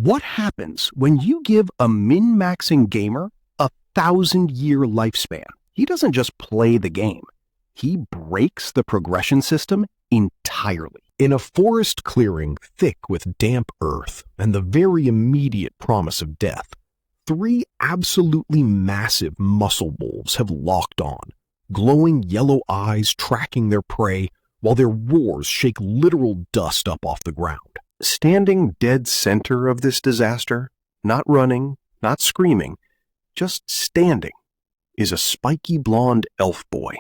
What happens when you give a min-maxing gamer a 1,000-year lifespan? He doesn't just play the game. He breaks the progression system entirely. In a forest clearing thick with damp earth and the very immediate promise of death, 3 absolutely massive muscle wolves have locked on, glowing yellow eyes tracking their prey while their roars shake literal dust up off the ground. Standing dead center of this disaster, not running, not screaming, just standing, is a spiky blonde elf boy,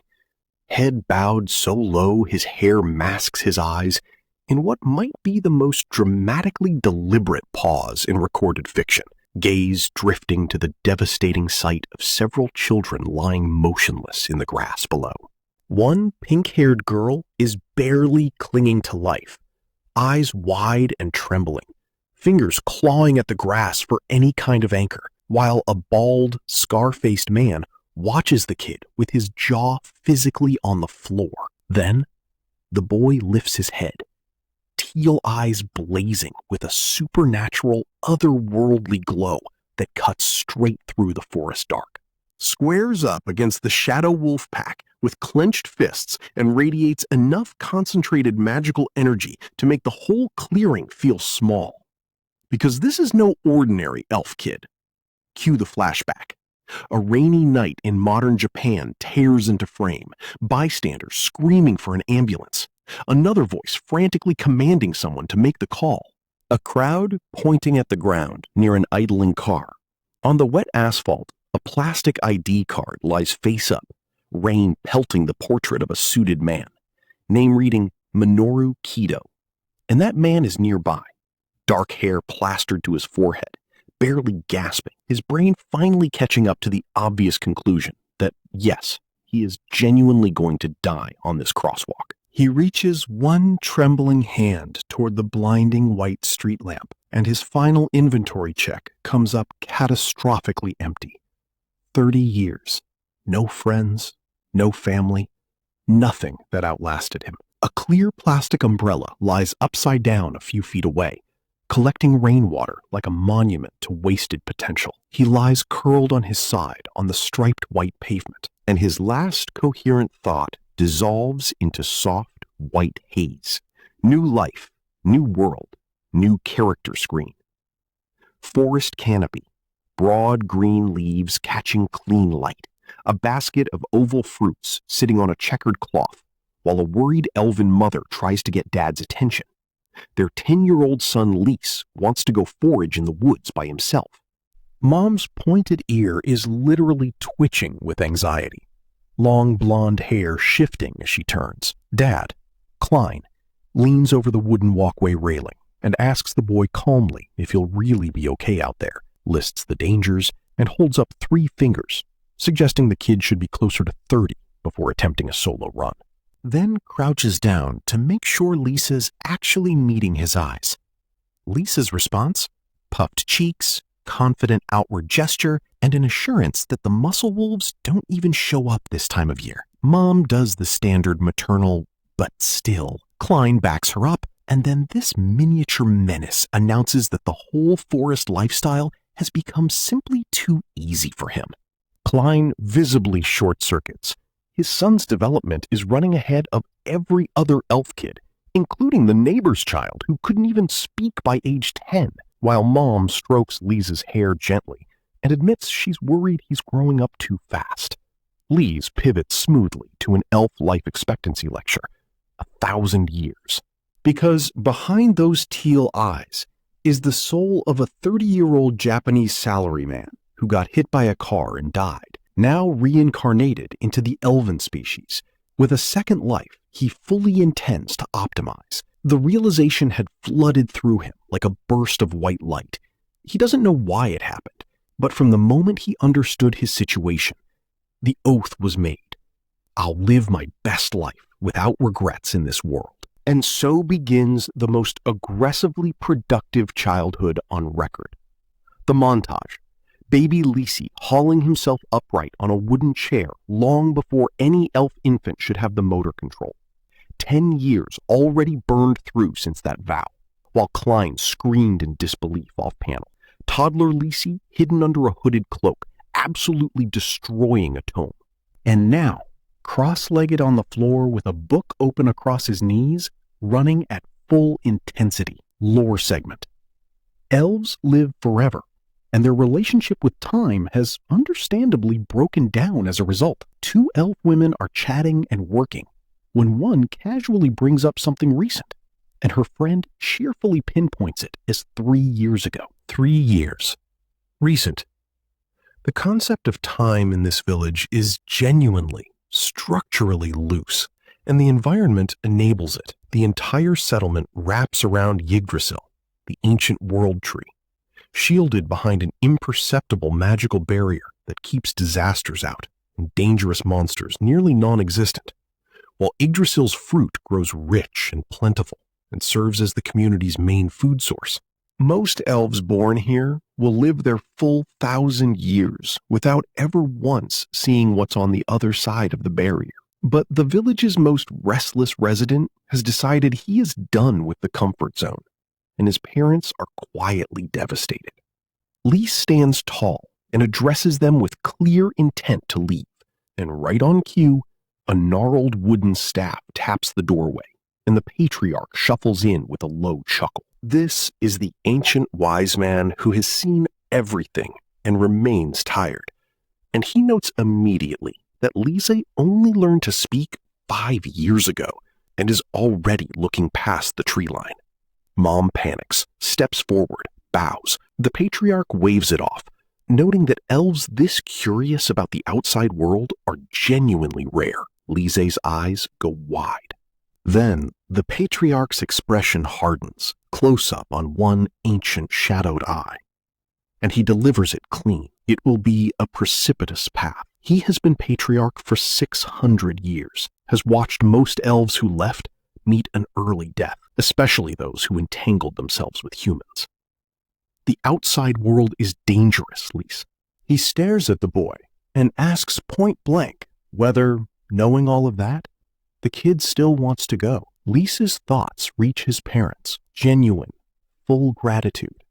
head bowed so low his hair masks his eyes in what might be the most dramatically deliberate pause in recorded fiction, gaze drifting to the devastating sight of several children lying motionless in the grass below. One pink-haired girl is barely clinging to life, eyes wide and trembling, fingers clawing at the grass for any kind of anchor, while a bald, scar-faced man watches the kid with his jaw physically on the floor. Then, the boy lifts his head, teal eyes blazing with a supernatural, otherworldly glow that cuts straight through the forest dark, squares up against the shadow wolf pack with clenched fists and radiates enough concentrated magical energy to make the whole clearing feel small. Because this is no ordinary elf kid. Cue the flashback. A rainy night in modern Japan tears into frame, bystanders screaming for an ambulance, another voice frantically commanding someone to make the call, a crowd pointing at the ground near an idling car. On the wet asphalt, a plastic ID card lies face up, rain pelting the portrait of a suited man, name reading Minoru Kido. And that man is nearby, dark hair plastered to his forehead, barely gasping, his brain finally catching up to the obvious conclusion that, yes, he is genuinely going to die on this crosswalk. He reaches one trembling hand toward the blinding white street lamp, and his final inventory check comes up catastrophically empty. 30 years, no friends, no family, nothing that outlasted him. A clear plastic umbrella lies upside down a few feet away, collecting rainwater like a monument to wasted potential. He lies curled on his side on the striped white pavement, and his last coherent thought dissolves into soft white haze. New life, new world, new character screen. Forest canopy, broad green leaves catching clean light, a basket of oval fruits sitting on a checkered cloth, while a worried elven mother tries to get Dad's attention. Their 10-year-old son Liese wants to go forage in the woods by himself. Mom's pointed ear is literally twitching with anxiety, long blonde hair shifting as she turns. Dad, Klein, leans over the wooden walkway railing and asks the boy calmly if he'll really be okay out there, lists the dangers, and holds up 3 fingers, suggesting the kid should be closer to 30 before attempting a solo run. Then crouches down to make sure Lisa's actually meeting his eyes. Lisa's response? Puffed cheeks, confident outward gesture, and an assurance that the muscle wolves don't even show up this time of year. Mom does the standard maternal, but still. Klein backs her up, and then this miniature menace announces that the whole forest lifestyle has become simply too easy for him. Klein visibly short-circuits. His son's development is running ahead of every other elf kid, including the neighbor's child who couldn't even speak by age 10, while Mom strokes Liese's hair gently and admits she's worried he's growing up too fast. Liese pivots smoothly to an elf life expectancy lecture, 1,000 years. Because behind those teal eyes is the soul of a 30-year-old Japanese salaryman who got hit by a car and died, now reincarnated into the elven species. With a second life, he fully intends to optimize. The realization had flooded through him like a burst of white light. He doesn't know why it happened, but from the moment he understood his situation, the oath was made. I'll live my best life without regrets in this world. And so begins the most aggressively productive childhood on record. The montage. Baby Liese hauling himself upright on a wooden chair long before any elf infant should have the motor control. 10 years already burned through since that vow. while Klein screamed in disbelief off-panel. Toddler Liese hidden under a hooded cloak, absolutely destroying a tome. And now, cross-legged on the floor with a book open across his knees, running at full intensity. Lore segment. Elves live forever, and their relationship with time has understandably broken down as a result. Two elf women are chatting and working when one casually brings up something recent, and her friend cheerfully pinpoints it as 3 years ago. 3 years. Recent. The concept of time in this village is genuinely, structurally loose, and the environment enables it. The entire settlement wraps around Yggdrasil, the ancient world tree, shielded behind an imperceptible magical barrier that keeps disasters out and dangerous monsters nearly non-existent, while Yggdrasil's fruit grows rich and plentiful and serves as the community's main food source. Most elves born here will live their full 1,000 years without ever once seeing what's on the other side of the barrier. But the village's most restless resident has decided he is done with the comfort zone, and his parents are quietly devastated. Liese stands tall and addresses them with clear intent to leave, and right on cue, a gnarled wooden staff taps the doorway, and the patriarch shuffles in with a low chuckle. This is the ancient wise man who has seen everything and remains tired, and he notes immediately that Liese only learned to speak 5 years ago and is already looking past the tree line. Mom panics, steps forward, bows. The patriarch waves it off, noting that elves this curious about the outside world are genuinely rare. Liese's eyes go wide. Then, the patriarch's expression hardens, close up on one ancient shadowed eye, and he delivers it clean. It will be a precipitous path. He has been patriarch for 600 years, has watched most elves who left meet an early death, especially those who entangled themselves with humans. The outside world is dangerous, Liese. He stares at the boy and asks point blank whether, knowing all of that, the kid still wants to go. Liese's thoughts reach his parents, genuine, full gratitude,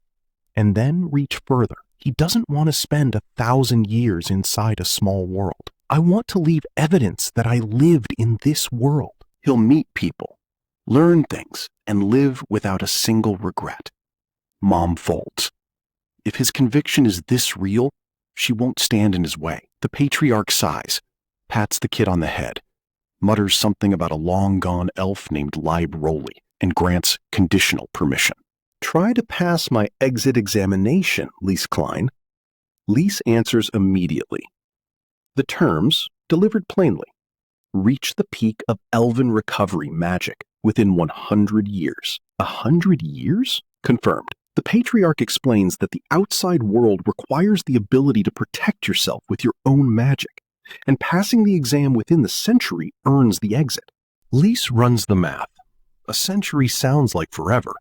and then reach further. He doesn't want to spend 1,000 years inside a small world. I want to leave evidence that I lived in this world. He'll meet people, learn things, and live without a single regret. Mom folds. If his conviction is this real, she won't stand in his way. The patriarch sighs, pats the kid on the head, mutters something about a long-gone elf named Libe Rowley, and grants conditional permission. Try to pass my exit examination, Liese Klein. Liese answers immediately. The terms, delivered plainly, reach the peak of elven recovery magic within 100 years. 100 years? Confirmed. The patriarch explains that the outside world requires the ability to protect yourself with your own magic, and passing the exam within the century earns the exit. Liese runs the math. A century sounds like forever,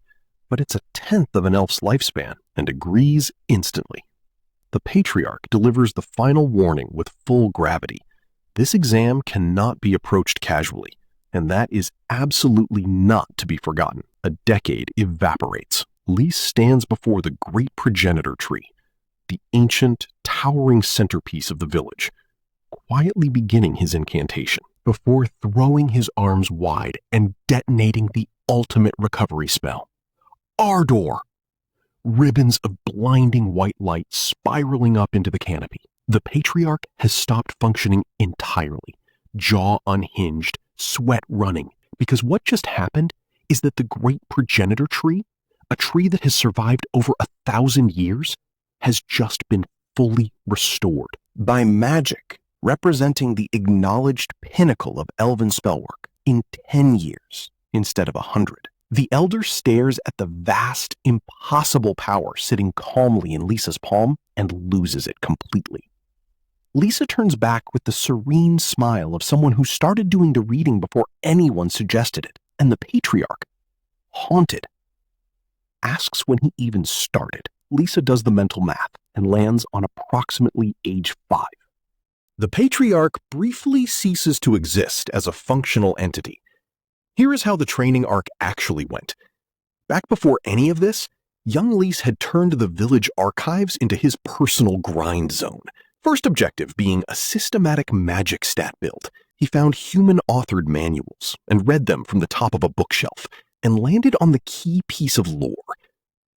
but it's 1/10 of an elf's lifespan, and agrees instantly. The patriarch delivers the final warning with full gravity. This exam cannot be approached casually, and that is absolutely not to be forgotten. A decade evaporates. Liese stands before the great progenitor tree, the ancient, towering centerpiece of the village, quietly beginning his incantation before throwing his arms wide and detonating the ultimate recovery spell. Ardor! Ribbons of blinding white light spiraling up into the canopy. The patriarch has stopped functioning entirely, jaw unhinged, sweat running, because what just happened is that the great progenitor tree, a tree that has survived over 1,000 years, has just been fully restored by magic, representing the acknowledged pinnacle of elven spellwork in 10 years instead of 100. The elder stares at the vast, impossible power sitting calmly in Liese's palm and loses it completely. Liese turns back with the serene smile of someone who started doing the reading before anyone suggested it, and the patriarch, haunted, asks when he even started. Liese does the mental math and lands on approximately age 5. The patriarch briefly ceases to exist as a functional entity. Here is how the training arc actually went. Back before any of this, young Liese had turned the village archives into his personal grind zone. First objective being a systematic magic stat build. He found human-authored manuals and read them from the top of a bookshelf and landed on the key piece of lore.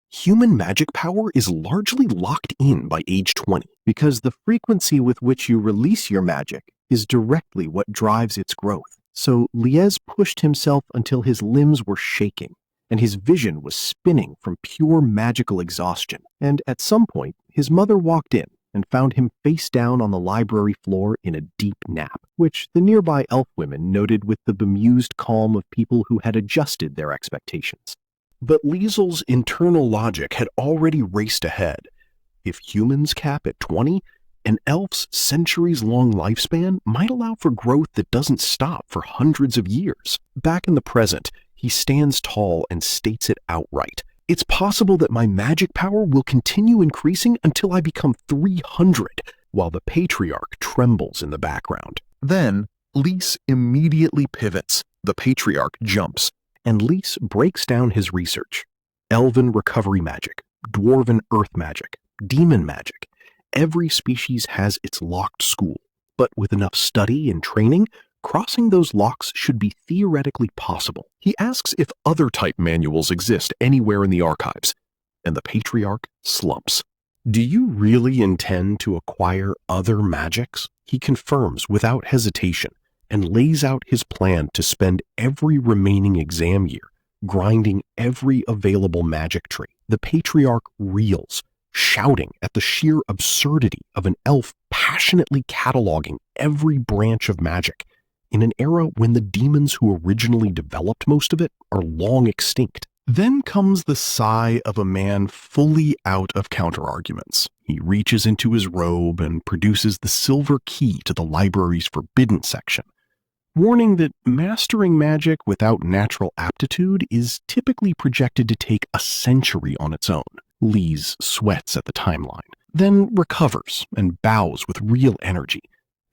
Human magic power is largely locked in by age 20 because the frequency with which you release your magic is directly what drives its growth. So Liese pushed himself until his limbs were shaking and his vision was spinning from pure magical exhaustion. And at some point, his mother walked in and found him face down on the library floor in a deep nap, which the nearby elf women noted with the bemused calm of people who had adjusted their expectations. But Liesel's internal logic had already raced ahead. If humans cap at 20, an elf's centuries-long lifespan might allow for growth that doesn't stop for hundreds of years. Back in the present, he stands tall and states it outright. It's possible that my magic power will continue increasing until I become 300, while the patriarch trembles in the background. Then, Liese immediately pivots. The patriarch jumps, and Liese breaks down his research. Elven recovery magic, dwarven earth magic, demon magic. Every species has its locked school, but with enough study and training, crossing those locks should be theoretically possible. He asks if other type manuals exist anywhere in the archives, and the patriarch slumps. Do you really intend to acquire other magics? He confirms without hesitation and lays out his plan to spend every remaining exam year grinding every available magic tree. The patriarch reels, shouting at the sheer absurdity of an elf passionately cataloging every branch of magic in an era when the demons who originally developed most of it are long extinct. Then comes the sigh of a man fully out of counterarguments. He reaches into his robe and produces the silver key to the library's forbidden section, warning that mastering magic without natural aptitude is typically projected to take a century on its own. Liese sweats at the timeline, then recovers and bows with real energy,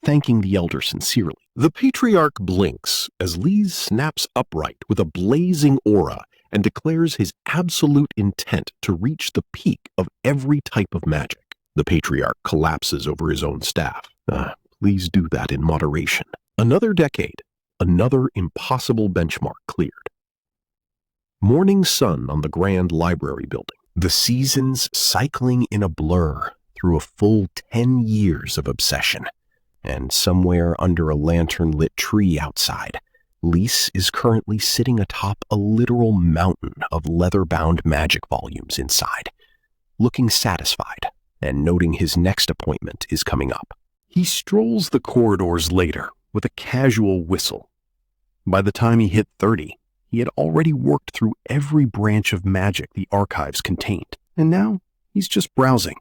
thanking the elder sincerely. The patriarch blinks as Liese snaps upright with a blazing aura and declares his absolute intent to reach the peak of every type of magic. The patriarch collapses over his own staff. Please do that in moderation. Another decade, another impossible benchmark cleared. Morning sun on the grand library building. The seasons cycling in a blur through a full 10 years of obsession. And somewhere under a lantern-lit tree outside, Liese is currently sitting atop a literal mountain of leather-bound magic volumes inside, looking satisfied and noting his next appointment is coming up. He strolls the corridors later with a casual whistle. By the time he hit 30, he had already worked through every branch of magic the archives contained, and now he's just browsing,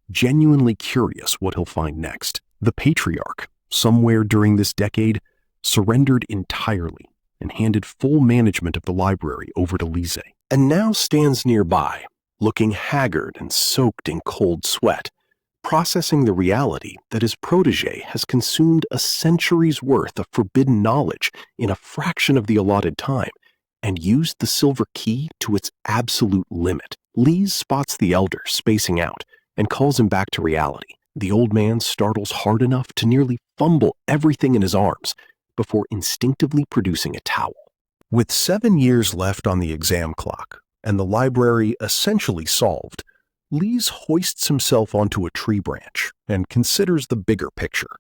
genuinely curious what he'll find next. The patriarch, somewhere during this decade, surrendered entirely and handed full management of the library over to Liese, and now stands nearby, looking haggard and soaked in cold sweat, processing the reality that his protege has consumed a century's worth of forbidden knowledge in a fraction of the allotted time and used the silver key to its absolute limit. Liese spots the elder spacing out and calls him back to reality. The old man startles hard enough to nearly fumble everything in his arms before instinctively producing a towel. With 7 years left on the exam clock and the library essentially solved, Liese hoists himself onto a tree branch and considers the bigger picture.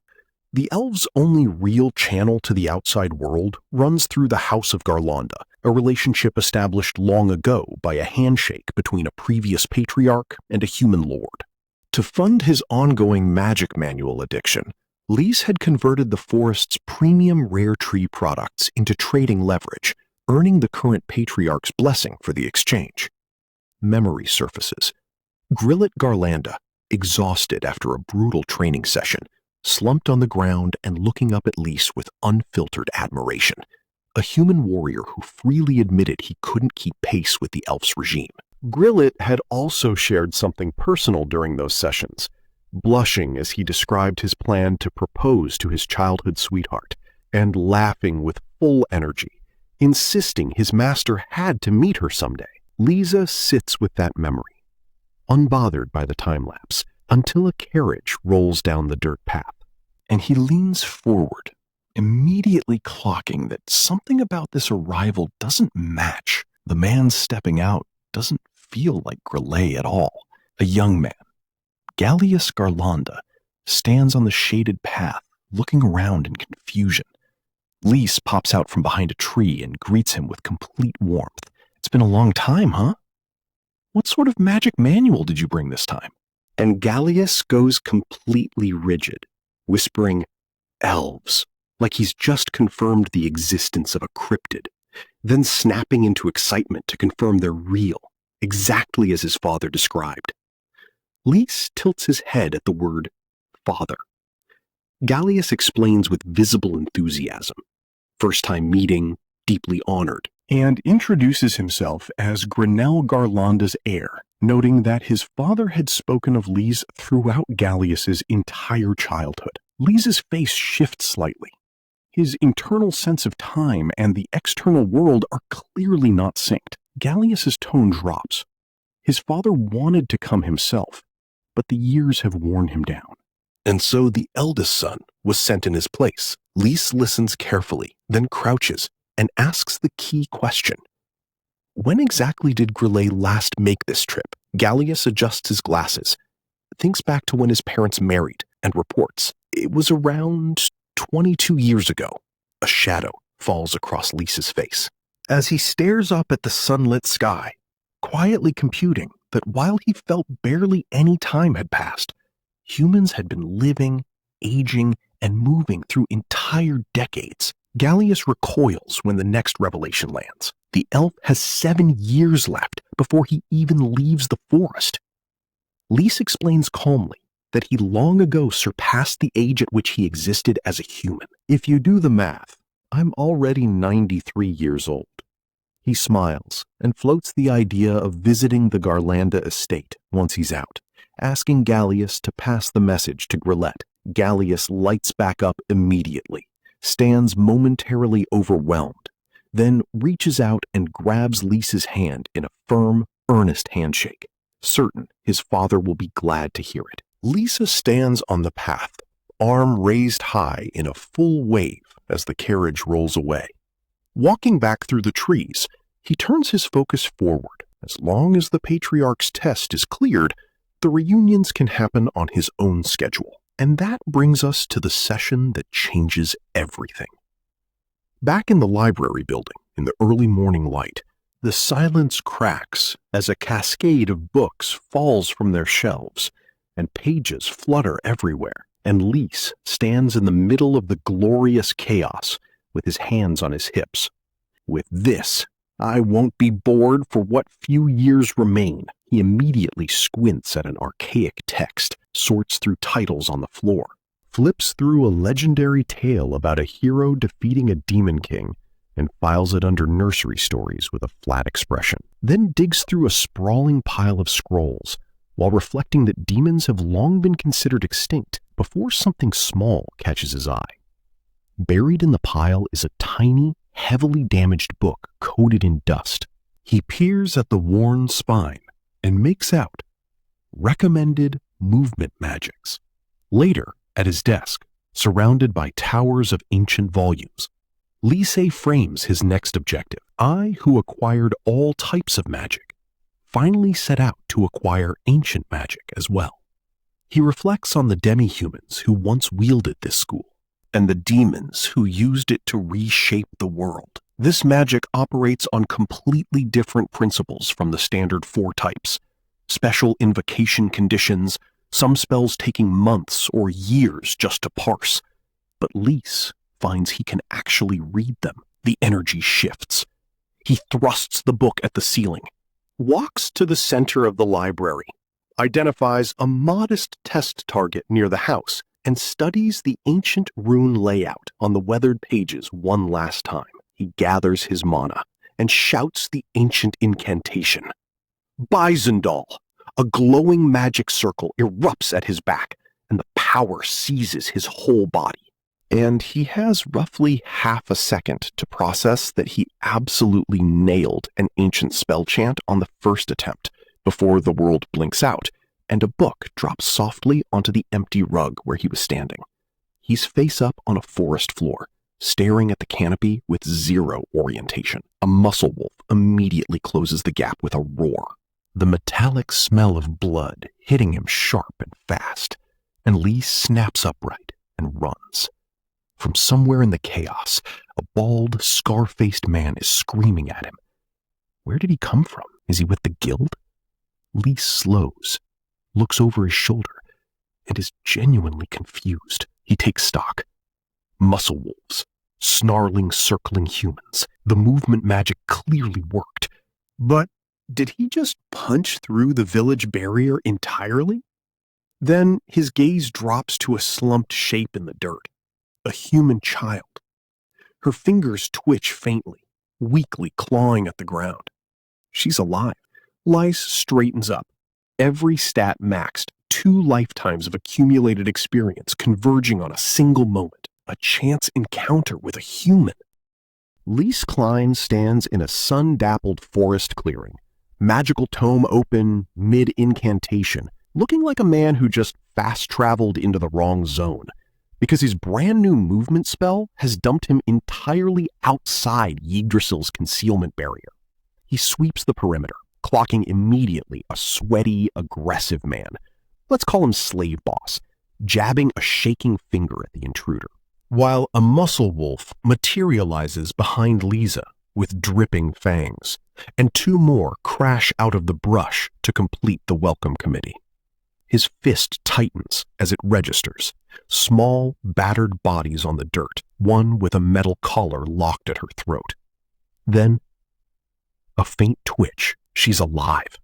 The elves' only real channel to the outside world runs through the House of Garlanda, a relationship established long ago by a handshake between a previous patriarch and a human lord. To fund his ongoing magic manual addiction, Liese had converted the forest's premium rare tree products into trading leverage, earning the current patriarch's blessing for the exchange. Memory surfaces. Grillet Garlanda, exhausted after a brutal training session, slumped on the ground and looking up at Liese with unfiltered admiration, a human warrior who freely admitted he couldn't keep pace with the elf's regime. Grillet had also shared something personal during those sessions, blushing as he described his plan to propose to his childhood sweetheart, and laughing with full energy, insisting his master had to meet her someday. Liese sits with that memory, unbothered by the time lapse, until a carriage rolls down the dirt path. And he leans forward, immediately clocking that something about this arrival doesn't match. The man stepping out doesn't feel like Grillet at all. A young man, Gallius Garlanda, stands on the shaded path, looking around in confusion. Liese pops out from behind a tree and greets him with complete warmth. "It's been a long time, huh? What sort of magic manual did you bring this time?" And Gallius goes completely rigid, whispering, "Elves," like he's just confirmed the existence of a cryptid, then snapping into excitement to confirm they're real, exactly as his father described. Liese tilts his head at the word father. Gallius explains with visible enthusiasm, first time meeting, deeply honored, and introduces himself as Grinnell Garlanda's heir, noting that his father had spoken of Liese throughout Gallius's entire childhood. Liese's face shifts slightly. His internal sense of time and the external world are clearly not synced. Gallius's tone drops. His father wanted to come himself, but the years have worn him down. And so the eldest son was sent in his place. Liese listens carefully, then crouches and asks the key question. When exactly did Grillet last make this trip? Gallius adjusts his glasses, thinks back to when his parents married, and reports. It was around 22 years ago. A shadow falls across Liese's face as he stares up at the sunlit sky, quietly computing that while he felt barely any time had passed, humans had been living, aging, and moving through entire decades. Gallius recoils when the next revelation lands. The elf has 7 years left before he even leaves the forest. Liese explains calmly that he long ago surpassed the age at which he existed as a human. If you do the math, I'm already 93 years old. He smiles and floats the idea of visiting the Garlanda estate once he's out, asking Gallius to pass the message to Grillet. Gallius lights back up immediately, stands momentarily overwhelmed, then reaches out and grabs Liese's hand in a firm, earnest handshake, certain his father will be glad to hear it. Liese stands on the path, arm raised high in a full wave as the carriage rolls away. Walking back through the trees, he turns his focus forward. As long as the patriarch's test is cleared, the reunions can happen on his own schedule. And that brings us to the session that changes everything. Back in the library building, in the early morning light, the silence cracks as a cascade of books falls from their shelves, and pages flutter everywhere, and Liese stands in the middle of the glorious chaos with his hands on his hips. With this, I won't be bored for what few years remain. He immediately squints at an archaic text, sorts through titles on the floor, flips through a legendary tale about a hero defeating a demon king, and files it under nursery stories with a flat expression, then digs through a sprawling pile of scrolls, while reflecting that demons have long been considered extinct before something small catches his eye. Buried in the pile is a tiny, heavily damaged book coated in dust. He peers at the worn spine and makes out recommended movement magics. Later, at his desk, surrounded by towers of ancient volumes, Liese frames his next objective. I, who acquired all types of magic, finally set out to acquire ancient magic as well. He reflects on the demi-humans who once wielded this school, and the demons who used it to reshape the world. This magic operates on completely different principles from the standard 4 types. Special invocation conditions, some spells taking months or years just to parse. But Liese finds he can actually read them. The energy shifts. He thrusts the book at the ceiling, walks to the center of the library, identifies a modest test target near the house, and studies the ancient rune layout on the weathered pages one last time. He gathers his mana and shouts the ancient incantation. Bisondal! A glowing magic circle erupts at his back, and the power seizes his whole body. And he has roughly half a second to process that he absolutely nailed an ancient spell chant on the first attempt before the world blinks out and a book drops softly onto the empty rug where he was standing. He's face up on a forest floor, staring at the canopy with zero orientation. A muscle wolf immediately closes the gap with a roar. The metallic smell of blood hitting him sharp and fast, and Lee snaps upright and runs. From somewhere in the chaos, a bald, scar-faced man is screaming at him. Where did he come from? Is he with the guild? Lee slows, looks over his shoulder, and is genuinely confused. He takes stock. Muscle wolves, snarling, circling humans. The movement magic clearly worked. But did he just punch through the village barrier entirely? Then his gaze drops to a slumped shape in the dirt. A human child. Her fingers twitch faintly, weakly clawing at the ground. She's alive. Liese straightens up. Every stat maxed, 2 lifetimes of accumulated experience converging on a single moment. A chance encounter with a human. Liese Klein stands in a sun-dappled forest clearing, magical tome open, mid-incantation, looking like a man who just fast-traveled into the wrong zone, because his brand-new movement spell has dumped him entirely outside Yggdrasil's concealment barrier. He sweeps the perimeter, clocking immediately a sweaty, aggressive man. Let's call him Slave Boss, jabbing a shaking finger at the intruder, while a muscle wolf materializes behind Liese with dripping fangs, and 2 more crash out of the brush to complete the welcome committee. His fist tightens as it registers, small, battered bodies on the dirt, one with a metal collar locked at her throat. Then, a faint twitch. She's alive.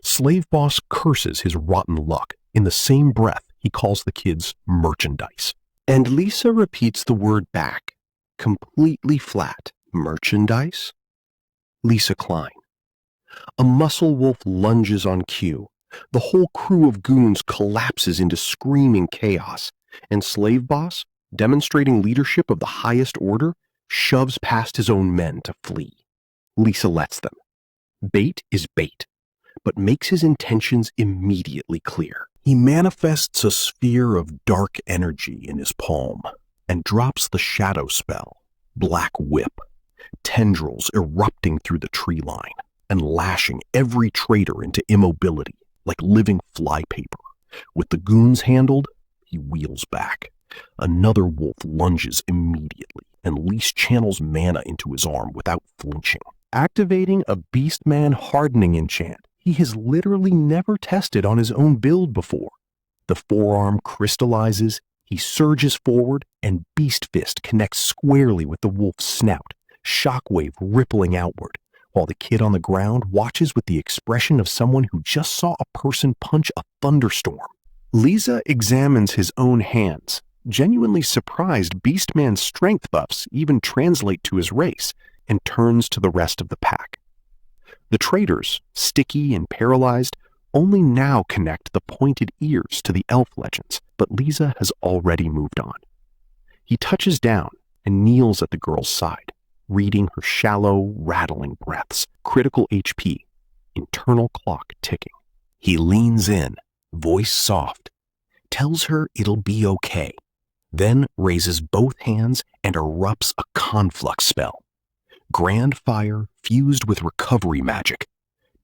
Slave Boss curses his rotten luck. In the same breath, he calls the kids merchandise. And Liese repeats the word back, completely flat. Merchandise? Liese Klein. A muscle wolf lunges on cue. The whole crew of goons collapses into screaming chaos, and Slave Boss, demonstrating leadership of the highest order, shoves past his own men to flee. Liese lets them. Bait is bait, but makes his intentions immediately clear. He manifests a sphere of dark energy in his palm and drops the shadow spell, Black Whip, tendrils erupting through the tree line and lashing every traitor into immobility like living flypaper. With the goons handled, he wheels back. Another wolf lunges immediately, and Liese channels mana into his arm without flinching, activating a Beastman hardening enchant he has literally never tested on his own build before. The forearm crystallizes, he surges forward, and Beast Fist connects squarely with the wolf's snout, shockwave rippling outward, while the kid on the ground watches with the expression of someone who just saw a person punch a thunderstorm. Liese examines his own hands, genuinely surprised Beastman's strength buffs even translate to his race, and turns to the rest of the pack. The traitors, sticky and paralyzed, only now connect the pointed ears to the elf legends, but Liese has already moved on. He touches down and kneels at the girl's side, reading her shallow, rattling breaths, critical HP, internal clock ticking. He leans in, voice soft, tells her it'll be okay, then raises both hands and erupts a conflux spell. Grand Fire fused with recovery magic,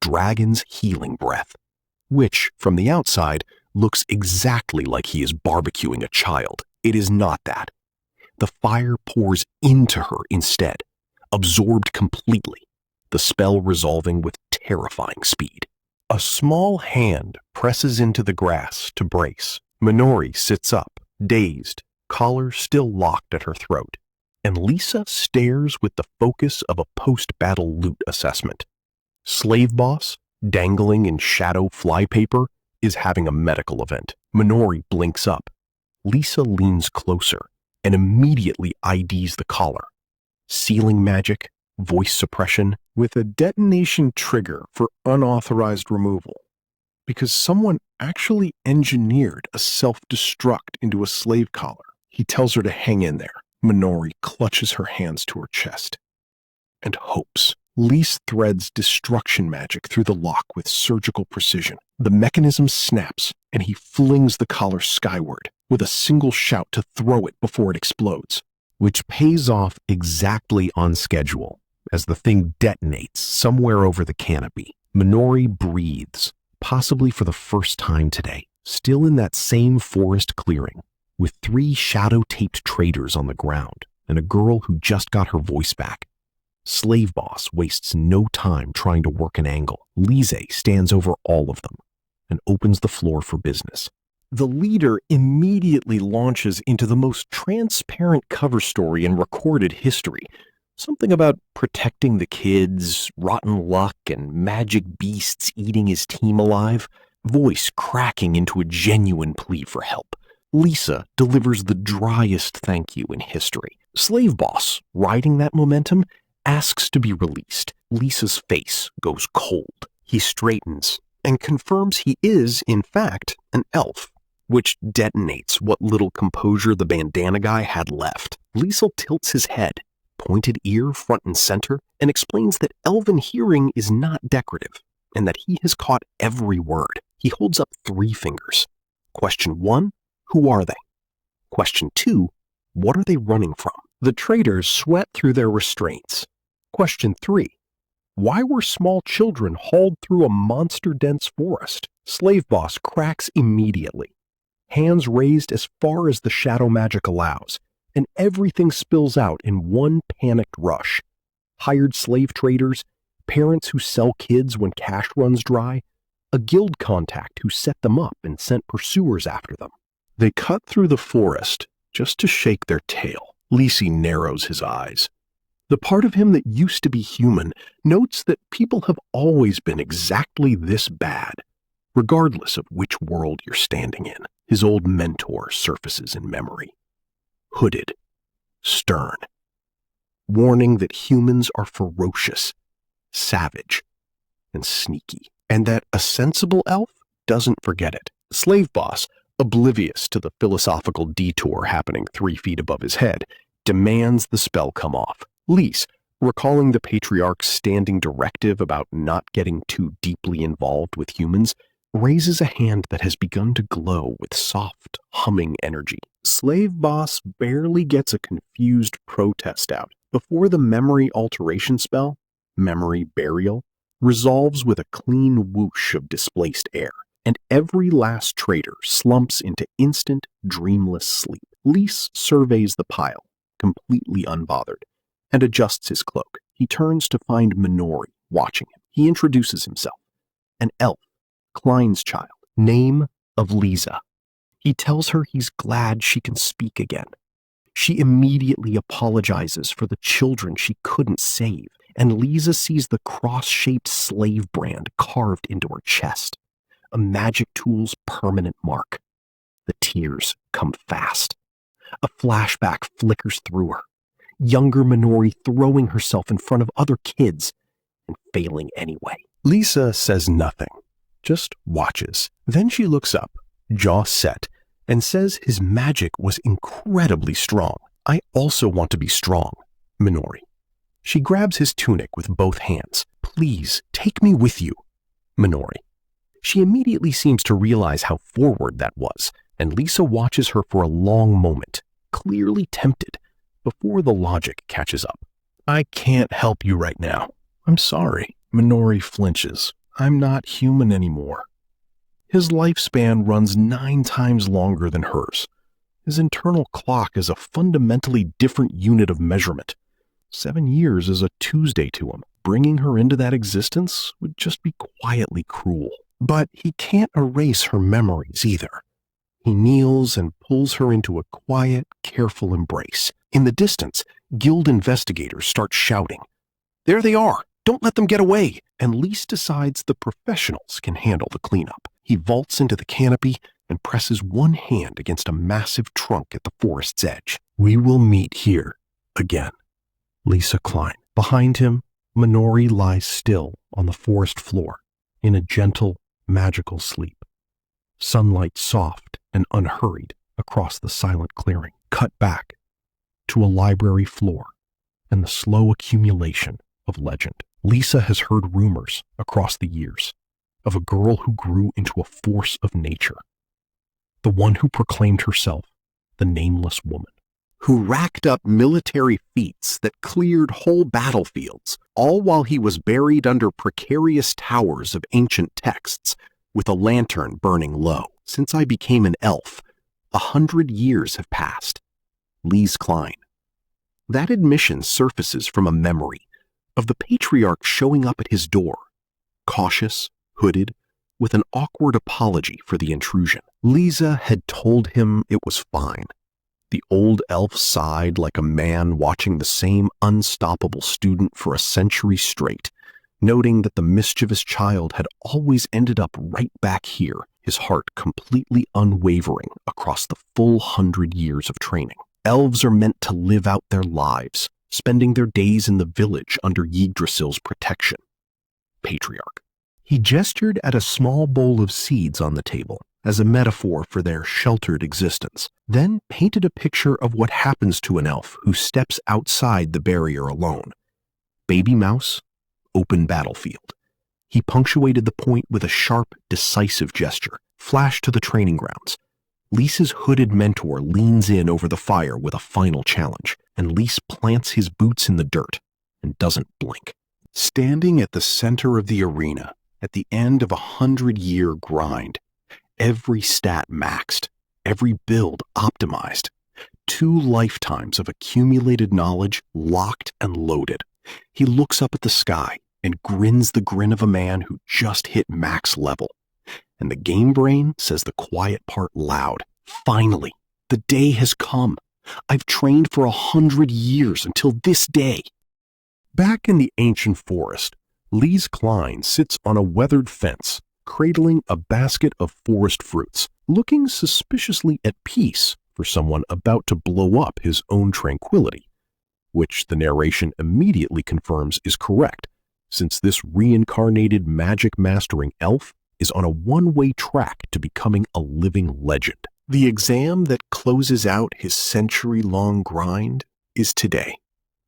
Dragon's Healing Breath, which, from the outside, looks exactly like he is barbecuing a child. It is not that. The fire pours into her instead, absorbed completely, the spell resolving with terrifying speed. A small hand presses into the grass to brace. Minori sits up, dazed, collar still locked at her throat, and Liese stares with the focus of a post-battle loot assessment. Slave Boss, dangling in shadow flypaper, is having a medical event. Minori blinks up. Liese leans closer and immediately IDs the collar. Sealing magic, voice suppression, with a detonation trigger for unauthorized removal, because someone actually engineered a self-destruct into a slave collar. He tells her to hang in there. Minori clutches her hands to her chest and hopes. Liese threads destruction magic through the lock with surgical precision. The mechanism snaps, and he flings the collar skyward with a single shout to throw it before it explodes, which pays off exactly on schedule. As the thing detonates somewhere over the canopy, Minori breathes, possibly for the first time today, still in that same forest clearing, with 3 shadow-taped traitors on the ground and a girl who just got her voice back. Slave Boss wastes no time trying to work an angle. Liese stands over all of them and opens the floor for business. The leader immediately launches into the most transparent cover story in recorded history. Something about protecting the kids, rotten luck, and magic beasts eating his team alive. Voice cracking into a genuine plea for help. Liese delivers the driest thank you in history. Slave Boss, riding that momentum, asks to be released. Liese's face goes cold. He straightens and confirms he is, in fact, an elf, which detonates what little composure the bandana guy had left. Liese tilts his head, pointed ear front and center, and explains that elven hearing is not decorative, and that he has caught every word. He holds up 3 fingers. Question 1, who are they? Question 2, what are they running from? The traitors sweat through their restraints. Question 3, why were small children hauled through a monster-dense forest? Slave Boss cracks immediately. Hands raised as far as the shadow magic allows, and everything spills out in one panicked rush. Hired slave traders, parents who sell kids when cash runs dry, a guild contact who set them up and sent pursuers after them. They cut through the forest just to shake their tail. Liese narrows his eyes. The part of him that used to be human notes that people have always been exactly this bad, regardless of which world you're standing in. His old mentor surfaces in memory. Hooded, stern, warning that humans are ferocious, savage, and sneaky, and that a sensible elf doesn't forget it. Slave Boss, oblivious to the philosophical detour happening 3 feet above his head, demands the spell come off. Liese, recalling the Patriarch's standing directive about not getting too deeply involved with humans, raises a hand that has begun to glow with soft, humming energy. Slave Boss barely gets a confused protest out before the memory alteration spell, memory burial, resolves with a clean whoosh of displaced air, and every last traitor slumps into instant, dreamless sleep. Liese surveys the pile, completely unbothered, and adjusts his cloak. He turns to find Minori watching him. He introduces himself. An elf, Klein's child, name of Liese. He tells her he's glad she can speak again. She immediately apologizes for the children she couldn't save, and Liese sees the cross-shaped slave brand carved into her chest, a magic tool's permanent mark. The tears come fast. A flashback flickers through her. Younger Minori throwing herself in front of other kids and failing anyway. Liese says nothing, just watches. Then she looks up, jaw set, and says his magic was incredibly strong. I also want to be strong, Minori. She grabs his tunic with both hands. Please, take me with you, Minori. She immediately seems to realize how forward that was, and Liese watches her for a long moment, clearly tempted, before the logic catches up. I can't help you right now. I'm sorry. Minori flinches. I'm not human anymore. His lifespan runs 9 times longer than hers. His internal clock is a fundamentally different unit of measurement. 7 years is a Tuesday to him. Bringing her into that existence would just be quietly cruel. But he can't erase her memories either. He kneels and pulls her into a quiet, careful embrace. In the distance, guild investigators start shouting. There they are! Don't let them get away! And Liese decides the professionals can handle the cleanup. He vaults into the canopy and presses one hand against a massive trunk at the forest's edge. We will meet here again. Liese Klein. Behind him, Minori lies still on the forest floor in a gentle, magical sleep. Sunlight soft and unhurried across the silent clearing, cut back to a library floor and the slow accumulation of legend. Liese has heard rumors across the years of a girl who grew into a force of nature, the one who proclaimed herself the Nameless Woman, who racked up military feats that cleared whole battlefields, all while he was buried under precarious towers of ancient texts with a lantern burning low. Since I became an elf, 100 years have passed. Liese Klein. That admission surfaces from a memory of the patriarch showing up at his door, cautious, hooded, with an awkward apology for the intrusion. Liese had told him it was fine. The old elf sighed like a man watching the same unstoppable student for a century straight, noting that the mischievous child had always ended up right back here, his heart completely unwavering across the full 100 years of training. Elves are meant to live out their lives, spending their days in the village under Yggdrasil's protection. Patriarch. He gestured at a small bowl of seeds on the table as a metaphor for their sheltered existence, then painted a picture of what happens to an elf who steps outside the barrier alone. Baby mouse, open battlefield. He punctuated the point with a sharp, decisive gesture, flashed to the training grounds. Liese's hooded mentor leans in over the fire with a final challenge, and Liese plants his boots in the dirt and doesn't blink. Standing at the center of the arena, at the end of a 100-year grind, every stat maxed, every build optimized, 2 lifetimes of accumulated knowledge locked and loaded. He looks up at the sky and grins the grin of a man who just hit max level. And the game brain says the quiet part loud. Finally, the day has come. I've trained for 100 years until this day. Back in the ancient forest, Liese Klein sits on a weathered fence, cradling a basket of forest fruits, looking suspiciously at peace for someone about to blow up his own tranquility, which the narration immediately confirms is correct, since this reincarnated magic-mastering elf is on a one-way track to becoming a living legend. The exam that closes out his century-long grind is today.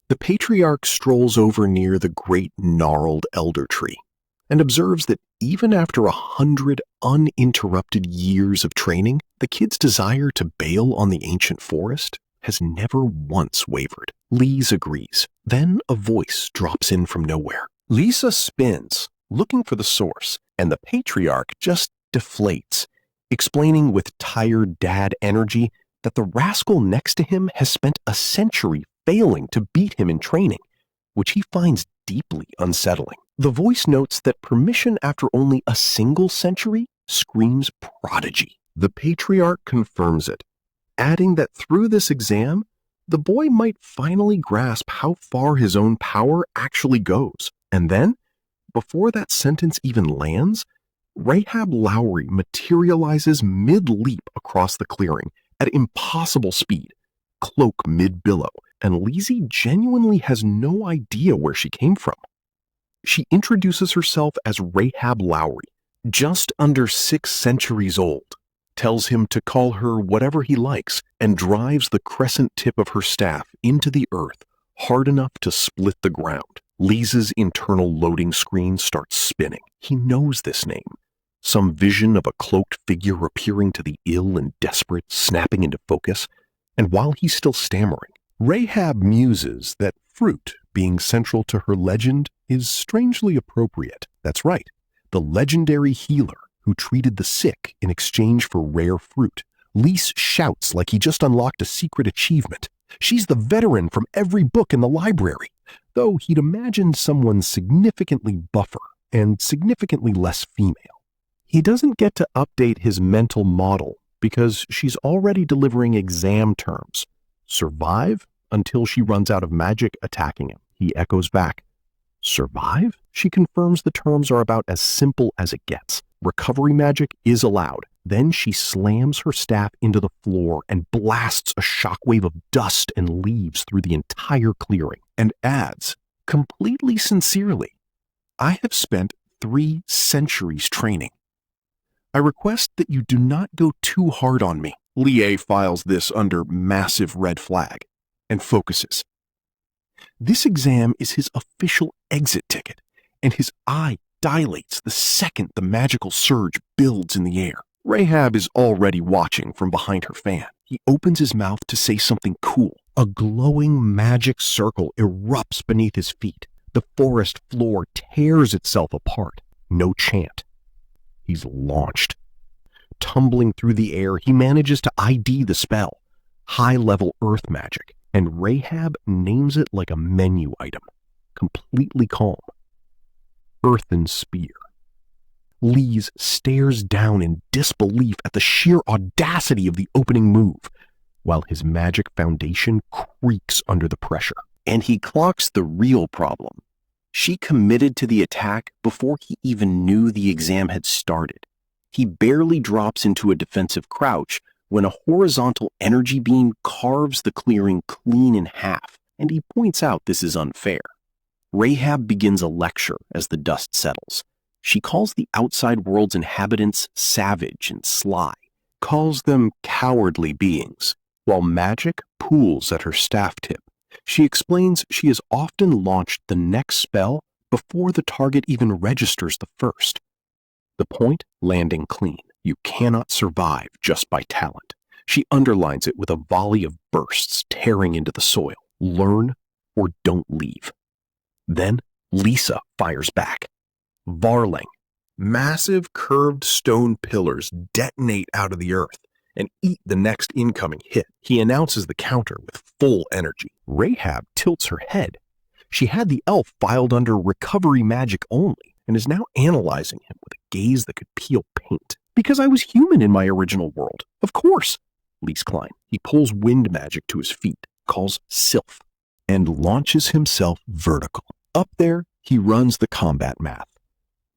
The patriarch strolls over near the great gnarled elder tree and observes that even after 100 uninterrupted years of training, the kid's desire to bail on the ancient forest has never once wavered. Liese agrees. Then a voice drops in from nowhere. Liese spins, looking for the source, and the patriarch just deflates, explaining with tired dad energy that the rascal next to him has spent a century failing to beat him in training, which he finds deeply unsettling. The voice notes that permission after only a single century screams prodigy. The patriarch confirms it, adding that through this exam, the boy might finally grasp how far his own power actually goes. And then, before that sentence even lands, Rahab Lowry materializes mid-leap across the clearing at impossible speed, cloak mid-billow, and Liese genuinely has no idea where she came from. She introduces herself as Rahab Lowry, just under 6 centuries old, tells him to call her whatever he likes, and drives the crescent tip of her staff into the earth hard enough to split the ground. Liese's internal loading screen starts spinning. He knows this name. Some vision of a cloaked figure appearing to the ill and desperate snapping into focus, and while he's still stammering, Rahab muses that fruit being central to her legend is strangely appropriate. That's right, the legendary healer who treated the sick in exchange for rare fruit. Liese shouts like he just unlocked a secret achievement. She's the veteran from every book in the library, though he'd imagined someone significantly buffer and significantly less female. He doesn't get to update his mental model because she's already delivering exam terms. Survive until she runs out of magic attacking him. He echoes back. Survive? She confirms the terms are about as simple as it gets. Recovery magic is allowed. Then she slams her staff into the floor and blasts a shockwave of dust and leaves through the entire clearing, and adds, completely sincerely, I have spent 3 centuries training. I request that you do not go too hard on me. Liese files this under massive red flag and focuses. This exam is his official exit ticket, and his eye dilates the second the magical surge builds in the air. Rahab is already watching from behind her fan. He opens his mouth to say something cool. A glowing magic circle erupts beneath his feet. The forest floor tears itself apart. No chant. He's launched. Tumbling through the air, he manages to ID the spell. High-level earth magic. And Rahab names it like a menu item. Completely calm. Earthen Spear. Liese stares down in disbelief at the sheer audacity of the opening move, while his magic foundation creaks under the pressure. And he clocks the real problem. She committed to the attack before he even knew the exam had started. He barely drops into a defensive crouch when a horizontal energy beam carves the clearing clean in half, and he points out this is unfair. Rahab begins a lecture as the dust settles. She calls the outside world's inhabitants savage and sly, calls them cowardly beings, while magic pools at her staff tip. She explains she has often launched the next spell before the target even registers the first. The point, landing clean. You cannot survive just by talent. She underlines it with a volley of bursts tearing into the soil. Learn or don't leave. Then Liese fires back. Varling. Massive curved stone pillars detonate out of the earth and eat the next incoming hit. He announces the counter with full energy. Rahab tilts her head. She had the elf filed under recovery magic only and is now analyzing him with a gaze that could peel paint. Because I was human in my original world. Of course. Liese Klein. He pulls wind magic to his feet, calls Sylph, and launches himself vertical. Up there, he runs the combat math.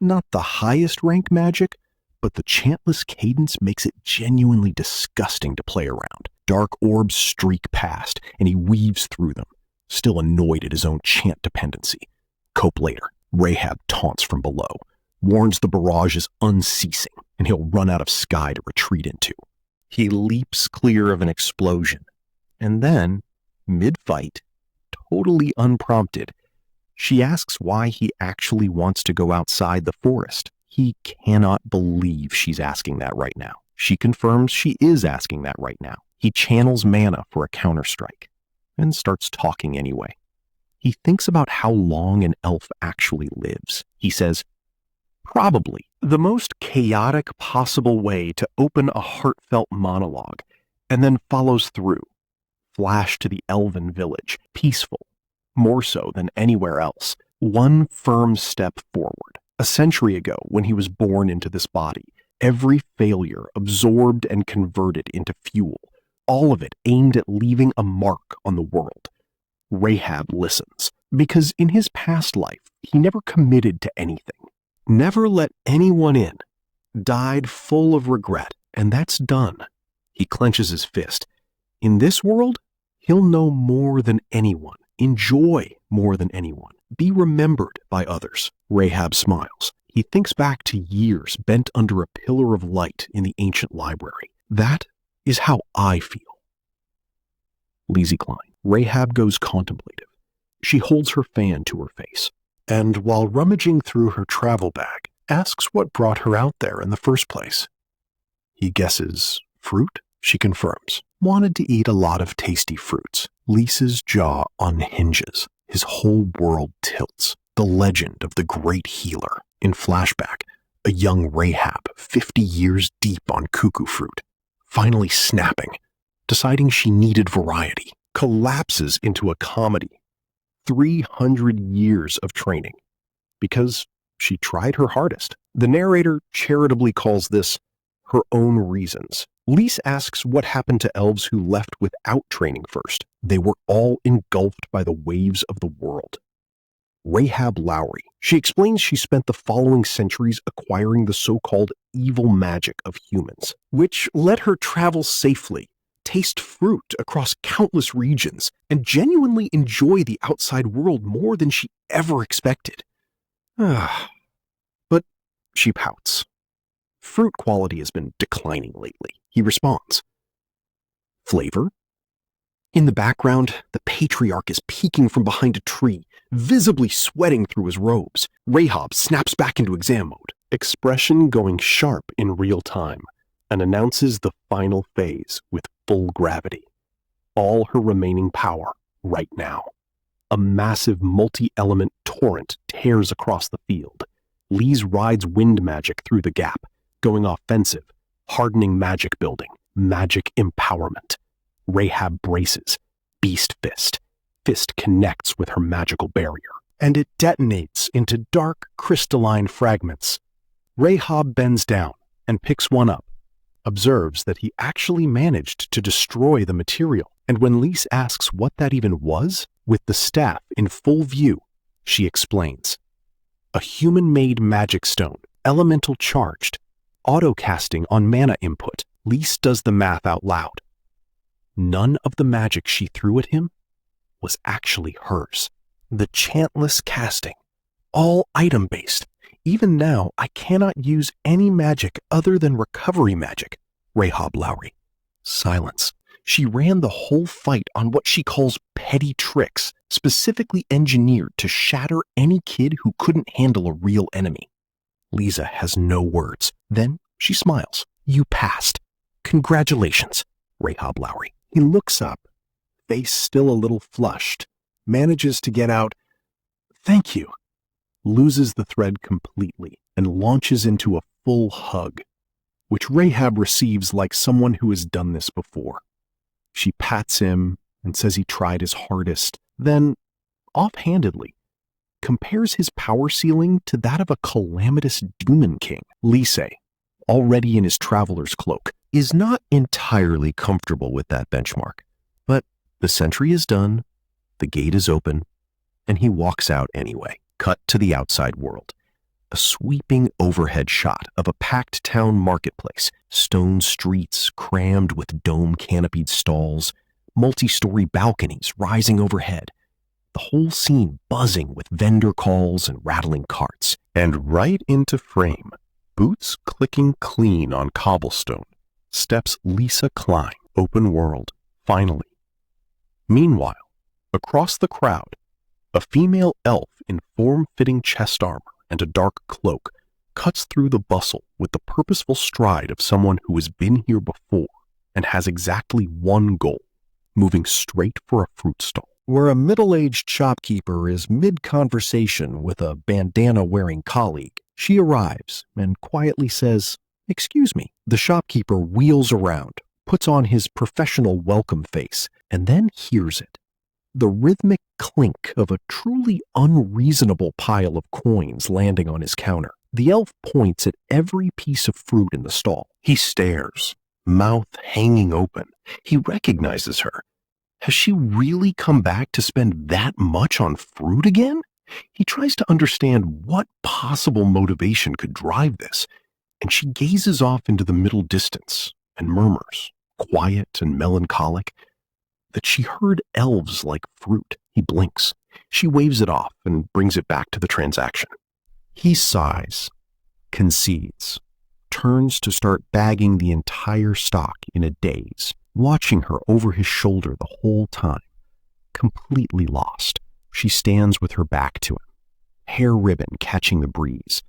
Not the highest rank magic, but the chantless cadence makes it genuinely disgusting to play around. Dark orbs streak past, and he weaves through them, still annoyed at his own chant dependency. Cope later. Rahab taunts from below, warns the barrage is unceasing, and he'll run out of sky to retreat into. He leaps clear of an explosion, and then, mid-fight, totally unprompted, she asks why he actually wants to go outside the forest. He cannot believe she's asking that right now. She confirms she is asking that right now. He channels mana for a counterstrike, and starts talking anyway. He thinks about how long an elf actually lives. He says, probably the most chaotic possible way to open a heartfelt monologue, and then follows through. Flash to the elven village, peaceful, more so than anywhere else. One firm step forward. A century ago, when he was born into this body, every failure absorbed and converted into fuel, all of it aimed at leaving a mark on the world. Rahab listens, because in his past life, he never committed to anything. Never let anyone in. Died full of regret, and that's done. He clenches his fist. In this world, he'll know more than anyone, enjoy more than anyone, be remembered by others. Rahab smiles. He thinks back to years bent under a pillar of light in the ancient library. That is how I feel. Liese Klein. Rahab goes contemplative. She holds her fan to her face, and while rummaging through her travel bag, asks what brought her out there in the first place. He guesses fruit? She confirms. Wanted to eat a lot of tasty fruits. Liese's jaw unhinges. His whole world tilts. The legend of the great healer. In flashback, a young Rahab, 50 years deep on cuckoo fruit, finally snapping, deciding she needed variety, collapses into a comedy. 300 years of training, because she tried her hardest. The narrator charitably calls this her own reasons. Liese asks what happened to elves who left without training first. They were all engulfed by the waves of the world. Rahab Lowry. She explains she spent the following centuries acquiring the so-called evil magic of humans, which let her travel safely, taste fruit across countless regions, and genuinely enjoy the outside world more than she ever expected. But she pouts. Fruit quality has been declining lately. He responds. Flavor? In the background, the patriarch is peeking from behind a tree, visibly sweating through his robes. Rahab snaps back into exam mode, expression going sharp in real time, and announces the final phase with full gravity. All her remaining power right now. A massive multi-element torrent tears across the field. Liese rides wind magic through the gap, going offensive, hardening magic building, magic empowerment. Rahab braces, beast fist. Fist connects with her magical barrier, and it detonates into dark, crystalline fragments. Rahab bends down and picks one up, observes that he actually managed to destroy the material, and when Liese asks what that even was, with the staff in full view, she explains. A human-made magic stone, elemental charged, auto-casting on mana input. Liese does the math out loud. None of the magic she threw at him was actually hers. The chantless casting, all item-based. Even now, I cannot use any magic other than recovery magic. Rahab Lowry. Silence. She ran the whole fight on what she calls petty tricks, specifically engineered to shatter any kid who couldn't handle a real enemy. Liese has no words. Then she smiles. You passed. Congratulations, Rahab Lowry. He looks up, face still a little flushed, manages to get out, thank you, loses the thread completely and launches into a full hug, which Rahab receives like someone who has done this before. She pats him and says he tried his hardest, then, offhandedly, compares his power ceiling to that of a calamitous demon king. Liese, already in his traveler's cloak, is not entirely comfortable with that benchmark. But the sentry is done, the gate is open, and he walks out anyway. Cut to the outside world. A sweeping overhead shot of a packed town marketplace, stone streets crammed with dome-canopied stalls, multi-story balconies rising overhead, the whole scene buzzing with vendor calls and rattling carts. And right into frame, boots clicking clean on cobblestone, steps Liese Klein, open world, finally. Meanwhile, across the crowd, a female elf in form-fitting chest armor and a dark cloak cuts through the bustle with the purposeful stride of someone who has been here before and has exactly one goal, moving straight for a fruit stall. Where a middle-aged shopkeeper is mid-conversation with a bandana-wearing colleague, she arrives and quietly says, "Excuse me." The shopkeeper wheels around, puts on his professional welcome face, and then hears it. The rhythmic clink of a truly unreasonable pile of coins landing on his counter. The elf points at every piece of fruit in the stall. He stares, mouth hanging open. He recognizes her. Has she really come back to spend that much on fruit again? He tries to understand what possible motivation could drive this, and she gazes off into the middle distance and murmurs, quiet and melancholic, that she heard elves like fruit. He blinks. She waves it off and brings it back to the transaction. He sighs, concedes, turns to start bagging the entire stock in a daze, watching her over his shoulder the whole time, completely lost. She stands with her back to him, hair ribbon catching the breeze,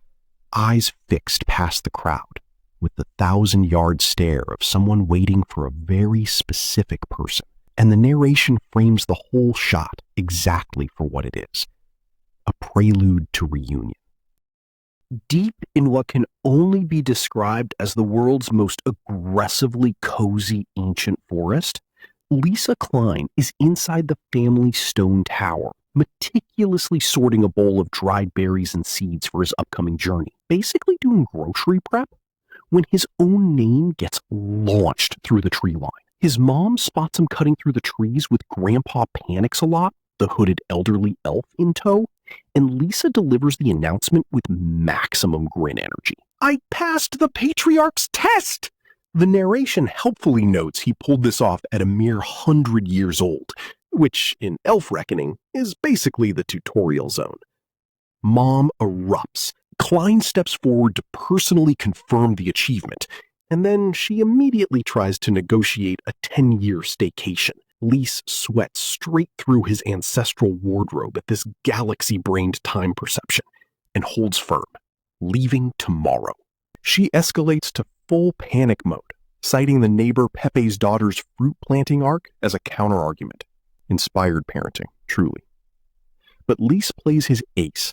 eyes fixed past the crowd, with the 1,000-yard stare of someone waiting for a very specific person. And the narration frames the whole shot exactly for what it is, a prelude to reunion. Deep in what can only be described as the world's most aggressively cozy ancient forest, Liese Klein is inside the family stone tower, meticulously sorting a bowl of dried berries and seeds for his upcoming journey, basically doing grocery prep, when his own name gets launched through the tree line. His mom spots him cutting through the trees with Grandpa Panics a Lot, the hooded elderly elf, in tow, and Liese delivers the announcement with maximum grin energy. "I passed the Patriarch's test!" The narration helpfully notes he pulled this off at a mere 100 years old, which, in elf reckoning, is basically the tutorial zone. Mom erupts. Klein steps forward to personally confirm the achievement, And then she immediately tries to negotiate a 10-year staycation. Liese sweats straight through his ancestral wardrobe at this galaxy-brained time perception and holds firm, leaving tomorrow. She escalates to full panic mode, citing the neighbor Pepe's daughter's fruit planting arc as a counterargument. Inspired parenting, truly. But Liese plays his ace.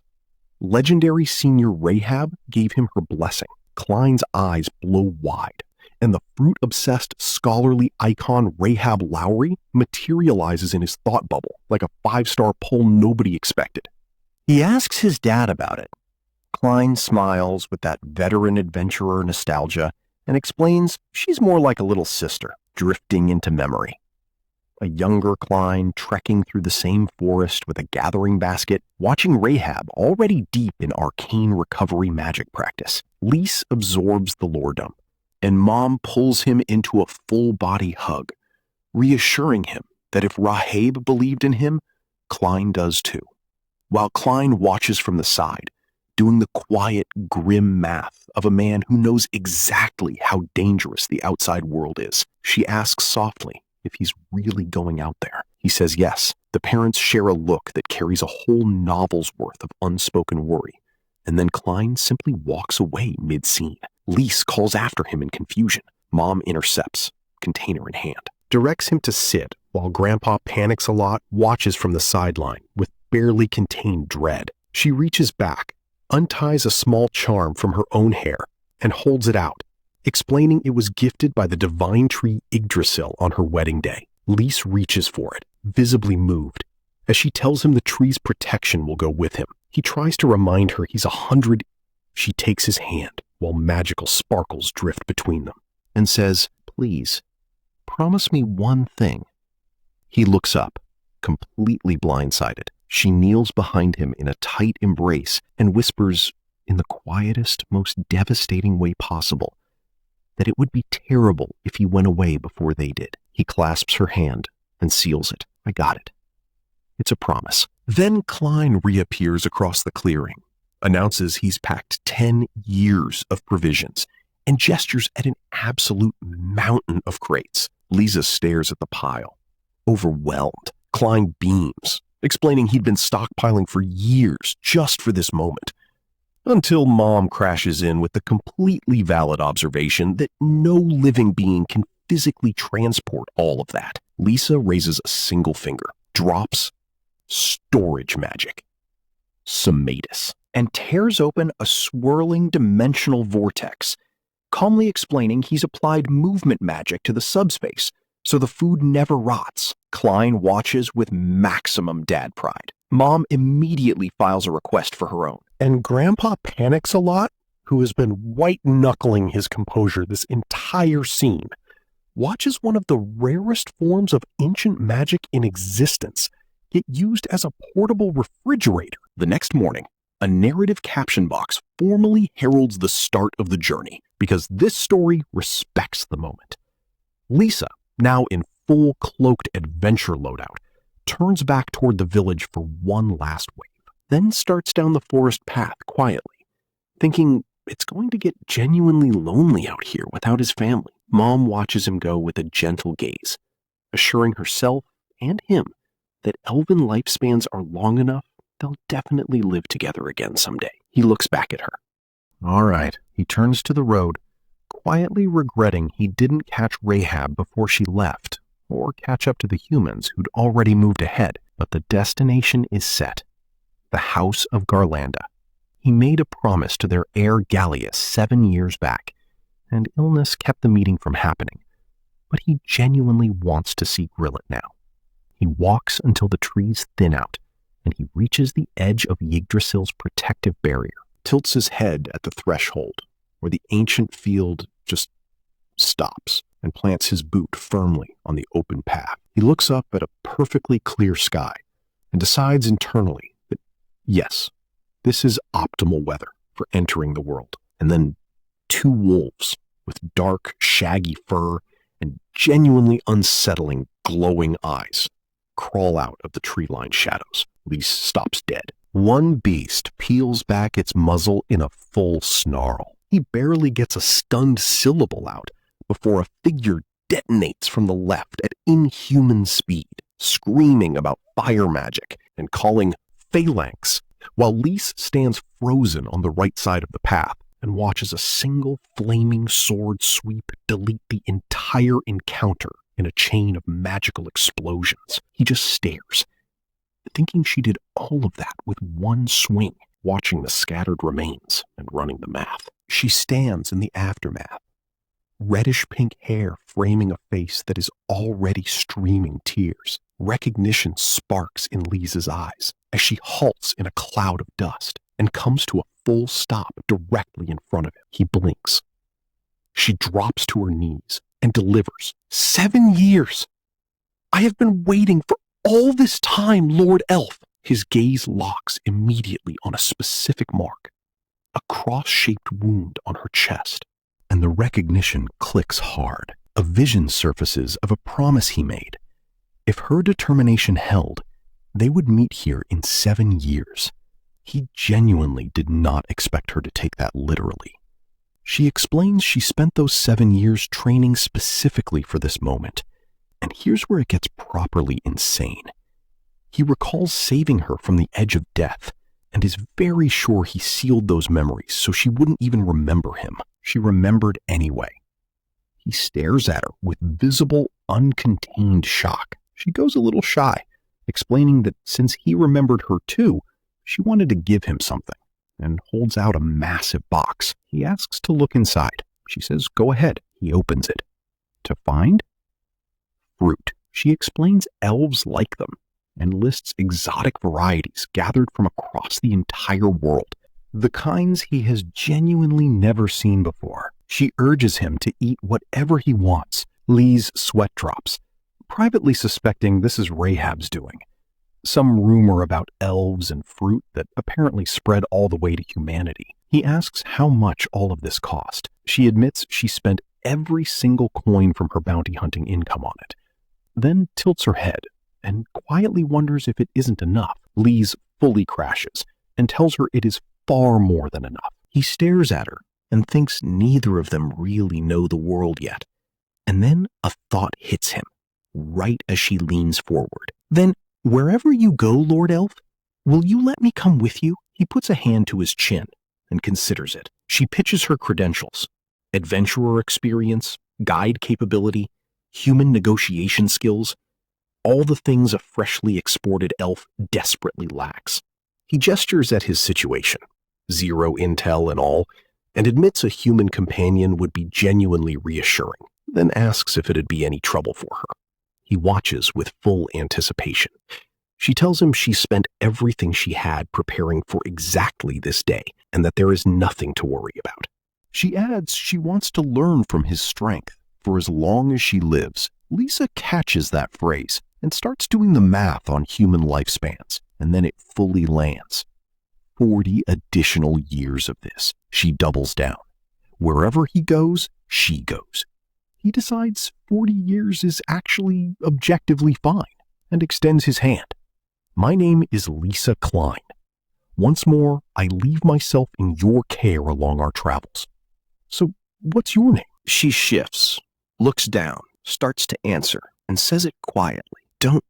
Legendary senior Rahab gave him her blessing. Klein's eyes blow wide, and the fruit-obsessed scholarly icon Rahab Lowry materializes in his thought bubble like a 5-star poll nobody expected. He asks his dad about it. Klein smiles with that veteran adventurer nostalgia and explains she's more like a little sister drifting into memory. A younger Klein trekking through the same forest with a gathering basket, watching Rahab already deep in arcane recovery magic practice. Liese absorbs the lore dump, and Mom pulls him into a full-body hug, reassuring him that if Rahab believed in him, Klein does too. While Klein watches from the side, doing the quiet, grim math of a man who knows exactly how dangerous the outside world is, she asks softly if he's really going out there. He says yes. The parents share a look that carries a whole novel's worth of unspoken worry, and then Klein simply walks away mid-scene. Liese calls after him in confusion. Mom intercepts, container in hand, directs him to sit while Grandpa panics a lot, watches from the sideline with barely contained dread. She reaches back, unties a small charm from her own hair, and holds it out, explaining it was gifted by the divine tree Yggdrasil on her wedding day. Liese reaches for it, visibly moved, as she tells him the tree's protection will go with him. He tries to remind her he's 100. She takes his hand while magical sparkles drift between them and says, "Please, promise me one thing." He looks up, completely blindsided. She kneels behind him in a tight embrace and whispers, in the quietest, most devastating way possible, that it would be terrible if he went away before they did. He clasps her hand and seals it. "I got it. It's a promise." Then Klein reappears across the clearing, announces he's packed 10 years of provisions, and gestures at an absolute mountain of crates. Liese stares at the pile, overwhelmed. Klein beams, explaining he'd been stockpiling for years just for this moment, until Mom crashes in with the completely valid observation that no living being can physically transport all of that. Liese raises a single finger, drops storage magic, Summatus, and tears open a swirling dimensional vortex, calmly explaining he's applied movement magic to the subspace so the food never rots. Klein watches with maximum dad pride. Mom immediately files a request for her own. And Grandpa panics a lot, who has been white-knuckling his composure this entire scene, watches one of the rarest forms of ancient magic in existence get used as a portable refrigerator. The next morning, a narrative caption box formally heralds the start of the journey, because this story respects the moment. Liese, now in full cloaked adventure loadout, turns back toward the village for one last wave, then starts down the forest path quietly, thinking it's going to get genuinely lonely out here without his family. Mom watches him go with a gentle gaze, assuring herself and him that elven lifespans are long enough they'll definitely live together again someday. He looks back at her. All right, he turns to the road, quietly regretting he didn't catch Rahab before she left, or catch up to the humans who'd already moved ahead. But the destination is set. The House of Garlanda. He made a promise to their heir Gallius 7 years back, and illness kept the meeting from happening. But he genuinely wants to see Grillet now. He walks until the trees thin out, and he reaches the edge of Yggdrasil's protective barrier, tilts his head at the threshold, where the ancient field just stops, and plants his boot firmly on the open path. He looks up at a perfectly clear sky and decides internally that, yes, this is optimal weather for entering the world. And then 2 wolves with dark, shaggy fur and genuinely unsettling, glowing eyes crawl out of the tree-lined shadows. Liese stops dead. One beast peels back its muzzle in a full snarl, He barely gets a stunned syllable out before a figure detonates from the left at inhuman speed, screaming about fire magic and calling phalanx, while Liese stands frozen on the right side of the path and watches a single flaming sword sweep delete the entire encounter in a chain of magical explosions. He just stares, thinking she did all of that with one swing, watching the scattered remains and running the math. She stands in the aftermath, reddish-pink hair framing a face that is already streaming tears. Recognition sparks in Liese's eyes as she halts in a cloud of dust and comes to a full stop directly in front of him. He blinks. She drops to her knees and delivers. 7 years! I have been waiting for all this time, Lord Elf! His gaze locks immediately on a specific mark, a cross-shaped wound on her chest, and the recognition clicks hard. A vision surfaces of a promise he made. If her determination held, they would meet here in 7 years. He genuinely did not expect her to take that literally. She explains she spent those 7 years training specifically for this moment, and here's where it gets properly insane. He recalls saving her from the edge of death and is very sure he sealed those memories so she wouldn't even remember him. She remembered anyway. He stares at her with visible, uncontained shock. She goes a little shy, explaining that since he remembered her too, she wanted to give him something, and holds out a massive box. He asks to look inside. She says, go ahead. He opens it. To find? Fruit. She explains elves like them, and lists exotic varieties gathered from across the entire world, the kinds he has genuinely never seen before. She urges him to eat whatever he wants. Liese sweat drops, privately suspecting this is Rahab's doing. Some rumor about elves and fruit that apparently spread all the way to humanity. He asks how much all of this cost. She admits she spent every single coin from her bounty hunting income on it, then tilts her head and quietly wonders if it isn't enough. Liese fully crashes and tells her it is far more than enough. He stares at her and thinks neither of them really know the world yet. And then a thought hits him, right as she leans forward. Then, wherever you go, Lord Elf, will you let me come with you? He puts a hand to his chin and considers it. She pitches her credentials: adventurer experience, guide capability, human negotiation skills, all the things a freshly exported elf desperately lacks. He gestures at his situation, 0 intel and all, and admits a human companion would be genuinely reassuring, then asks if it'd be any trouble for her. He watches with full anticipation. She tells him she spent everything she had preparing for exactly this day, and that there is nothing to worry about. She adds she wants to learn from his strength for as long as she lives. Liese catches that phrase and starts doing the math on human lifespans, and then it fully lands. 40 additional years of this. She doubles down. Wherever he goes, she goes. He decides 40 years is actually objectively fine and extends his hand. My name is Liese Klein. Once more, I leave myself in your care along our travels. So, what's your name? She shifts, looks down, starts to answer, and says it quietly. Don't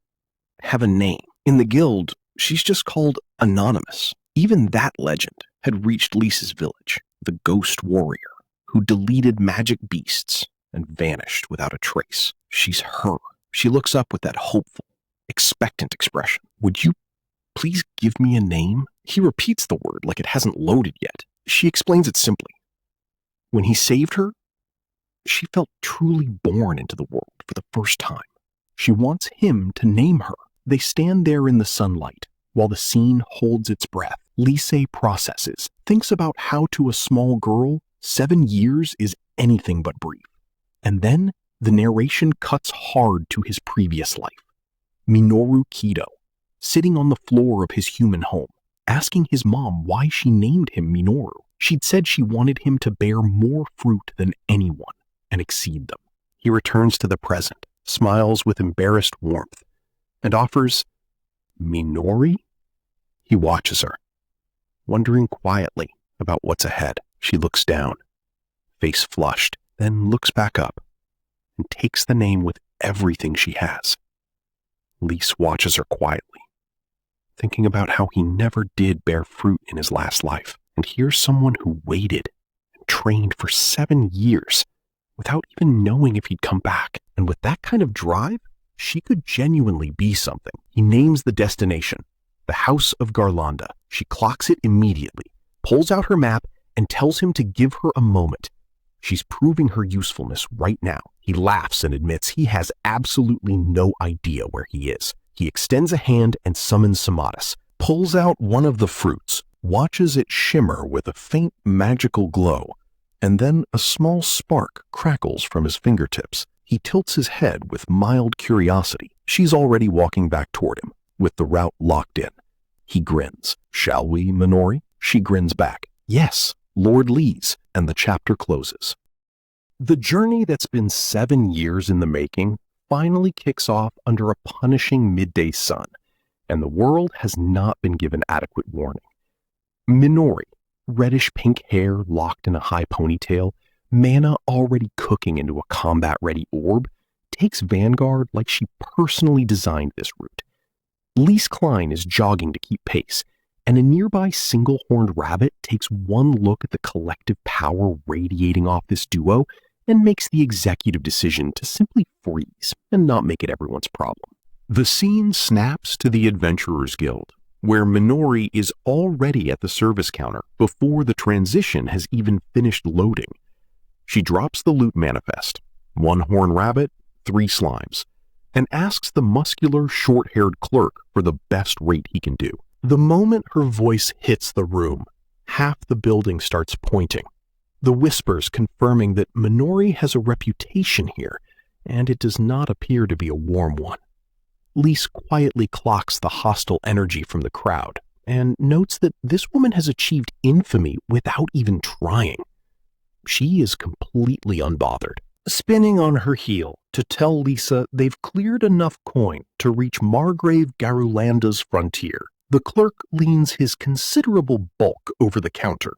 have a name. In the guild, she's just called Anonymous. Even that legend had reached Liese's village, the ghost warrior who deleted magic beasts and vanished without a trace. She's her. She looks up with that hopeful, expectant expression. Would you please give me a name? He repeats the word like it hasn't loaded yet. She explains it simply. When he saved her, she felt truly born into the world for the first time. She wants him to name her. They stand there in the sunlight while the scene holds its breath. Liese processes, thinks about how to a small girl 7 years is anything but brief. And then the narration cuts hard to his previous life. Minoru Kido, sitting on the floor of his human home, asking his mom why she named him Minoru. She'd said she wanted him to bear more fruit than anyone and exceed them. He returns to the present, smiles with embarrassed warmth, and offers, Minori? He watches her, wondering quietly about what's ahead. She looks down, face flushed, then looks back up and takes the name with everything she has. Liese watches her quietly, thinking about how he never did bear fruit in his last life. And here's someone who waited and trained for 7 years without even knowing if he'd come back. And with that kind of drive, she could genuinely be something. He names the destination, the House of Garlanda. She clocks it immediately, pulls out her map, and tells him to give her a moment. She's proving her usefulness right now. He laughs and admits he has absolutely no idea where he is. He extends a hand and summons Samadas, pulls out one of the fruits, watches it shimmer with a faint magical glow, and then a small spark crackles from his fingertips. He tilts his head with mild curiosity. She's already walking back toward him, with the route locked in. He grins. "Shall we, Minori?" She grins back. "Yes, Lord Liese," and the chapter closes. The journey that's been 7 years in the making finally kicks off under a punishing midday sun, and the world has not been given adequate warning. Minori, reddish-pink hair locked in a high ponytail, mana already cooking into a combat-ready orb, takes vanguard like she personally designed this route. Liese Klein is jogging to keep pace, and a nearby single-horned rabbit takes one look at the collective power radiating off this duo and makes the executive decision to simply freeze and not make it everyone's problem. The scene snaps to the Adventurers Guild, where Minori is already at the service counter before the transition has even finished loading. She drops the loot manifest, 1 horned rabbit, 3 slimes, and asks the muscular, short-haired clerk for the best rate he can do. The moment her voice hits the room, half the building starts pointing, the whispers confirming that Minori has a reputation here, and it does not appear to be a warm one. Liese quietly clocks the hostile energy from the crowd, and notes that this woman has achieved infamy without even trying. She is completely unbothered, spinning on her heel to tell Liese they've cleared enough coin to reach Margrave Garulanda's frontier. The clerk leans his considerable bulk over the counter,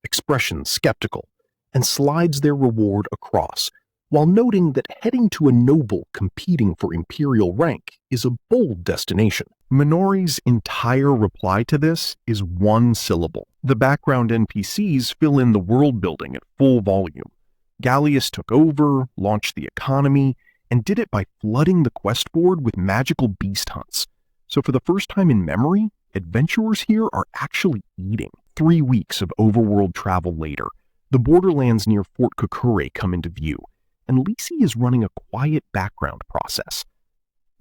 expression skeptical, and slides their reward across, while noting that heading to a noble competing for imperial rank is a bold destination. Minori's entire reply to this is 1 syllable. The background NPCs fill in the world building at full volume. Gallius took over, launched the economy, and did it by flooding the quest board with magical beast hunts. So for the first time in memory, adventurers here are actually eating. 3 weeks of overworld travel later, the borderlands near Fort Kokure come into view, and Liese is running a quiet background process.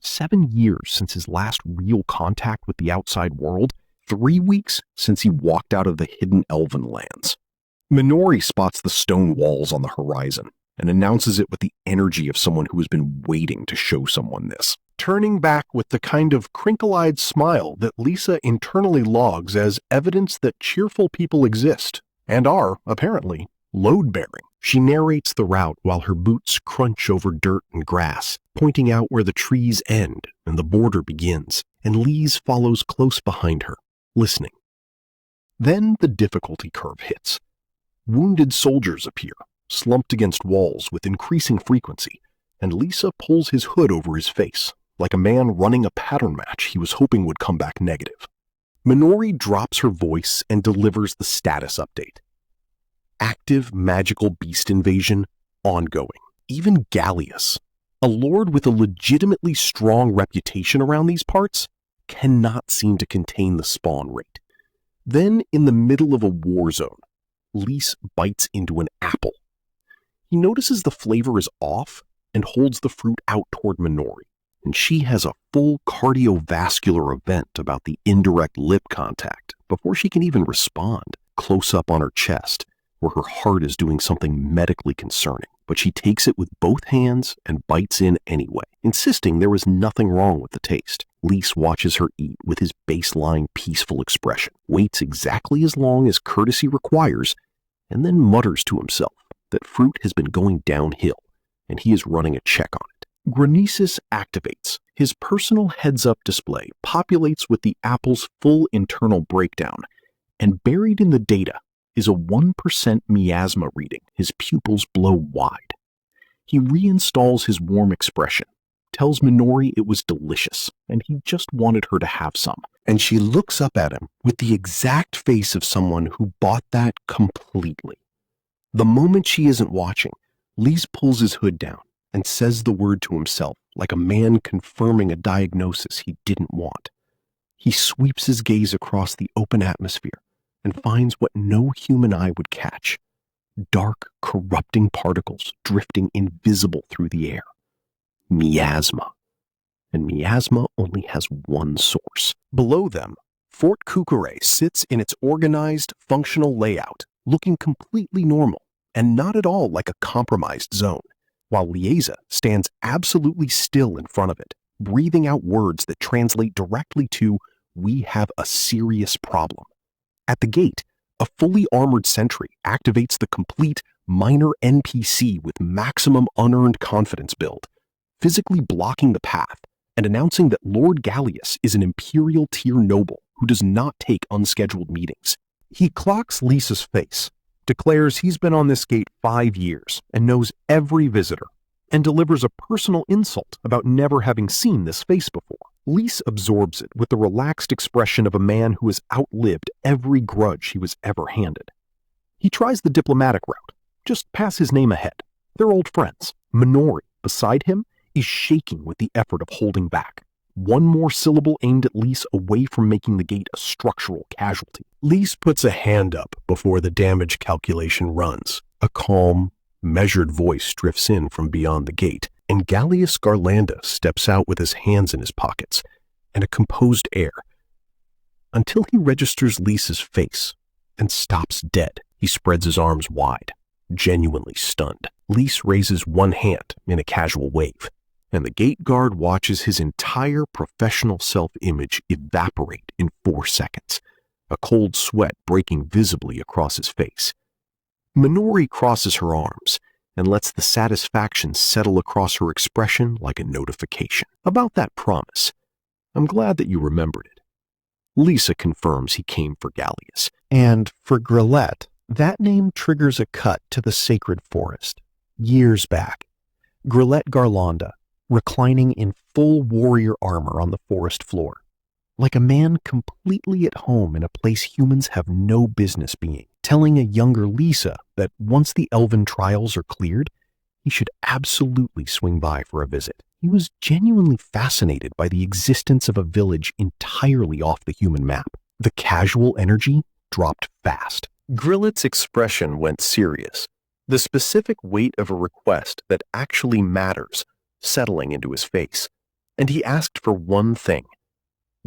7 years since his last real contact with the outside world, 3 weeks since he walked out of the hidden elven lands. Minori spots the stone walls on the horizon and announces it with the energy of someone who has been waiting to show someone this, turning back with the kind of crinkle-eyed smile that Liese internally logs as evidence that cheerful people exist and are, apparently, load-bearing. She narrates the route while her boots crunch over dirt and grass, pointing out where the trees end and the border begins, and Liese follows close behind her, listening. Then the difficulty curve hits. Wounded soldiers appear, slumped against walls with increasing frequency, and Liese pulls his hood over his face, like a man running a pattern match he was hoping would come back negative. Minori drops her voice and delivers the status update. Active magical beast invasion ongoing. Even Gallius, a lord with a legitimately strong reputation around these parts, cannot seem to contain the spawn rate. Then, in the middle of a war zone, Liese bites into an apple. He notices the flavor is off and holds the fruit out toward Minori, and she has a full cardiovascular event about the indirect lip contact before she can even respond, close up on her chest, where her heart is doing something medically concerning. But she takes it with both hands and bites in anyway, insisting there was nothing wrong with the taste. Liese watches her eat with his baseline peaceful expression, waits exactly as long as courtesy requires, and then mutters to himself that fruit has been going downhill, and he is running a check on it. Granesis activates. His personal heads-up display populates with the apple's full internal breakdown, and buried in the data is a 1% miasma reading. His pupils blow wide. He reinstalls his warm expression, tells Minori it was delicious, and he just wanted her to have some. And she looks up at him with the exact face of someone who bought that completely. The moment she isn't watching, Liese pulls his hood down and says the word to himself like a man confirming a diagnosis he didn't want. He sweeps his gaze across the open atmosphere and finds what no human eye would catch: dark, corrupting particles drifting invisible through the air. Miasma. And miasma only has one source. Below them, Fort Kukure sits in its organized, functional layout, looking completely normal and not at all like a compromised zone, while Liese stands absolutely still in front of it, breathing out words that translate directly to "We have a serious problem." At the gate, a fully armored sentry activates the complete minor NPC with maximum unearned confidence build, physically blocking the path and announcing that Lord Gallius is an Imperial tier noble who does not take unscheduled meetings. He clocks Liese's face, declares he's been on this gate 5 years and knows every visitor, and delivers a personal insult about never having seen this face before. Liese absorbs it with the relaxed expression of a man who has outlived every grudge he was ever handed. He tries the diplomatic route. Just pass his name ahead. They're old friends. Minori, beside him, is shaking with the effort of holding back. One more syllable aimed at Liese away from making the gate a structural casualty. Liese puts a hand up before the damage calculation runs. A calm, measured voice drifts in from beyond the gate, and Gallius Garlanda steps out with his hands in his pockets and a composed air, until he registers Liese's face and stops dead. He spreads his arms wide, genuinely stunned. Liese raises one hand in a casual wave, and the gate guard watches his entire professional self-image evaporate in 4 seconds, a cold sweat breaking visibly across his face. Minori crosses her arms and lets the satisfaction settle across her expression like a notification. About that promise, I'm glad that you remembered it. Liese confirms he came for Gallius. And for Grillet, that name triggers a cut to the sacred forest. Years back, Grillet Garlanda, reclining in full warrior armor on the forest floor, like a man completely at home in a place humans have no business being, telling a younger Liese that once the elven trials are cleared, he should absolutely swing by for a visit. He was genuinely fascinated by the existence of a village entirely off the human map. The casual energy dropped fast. Grillet's expression went serious, the specific weight of a request that actually matters settling into his face, and he asked for one thing: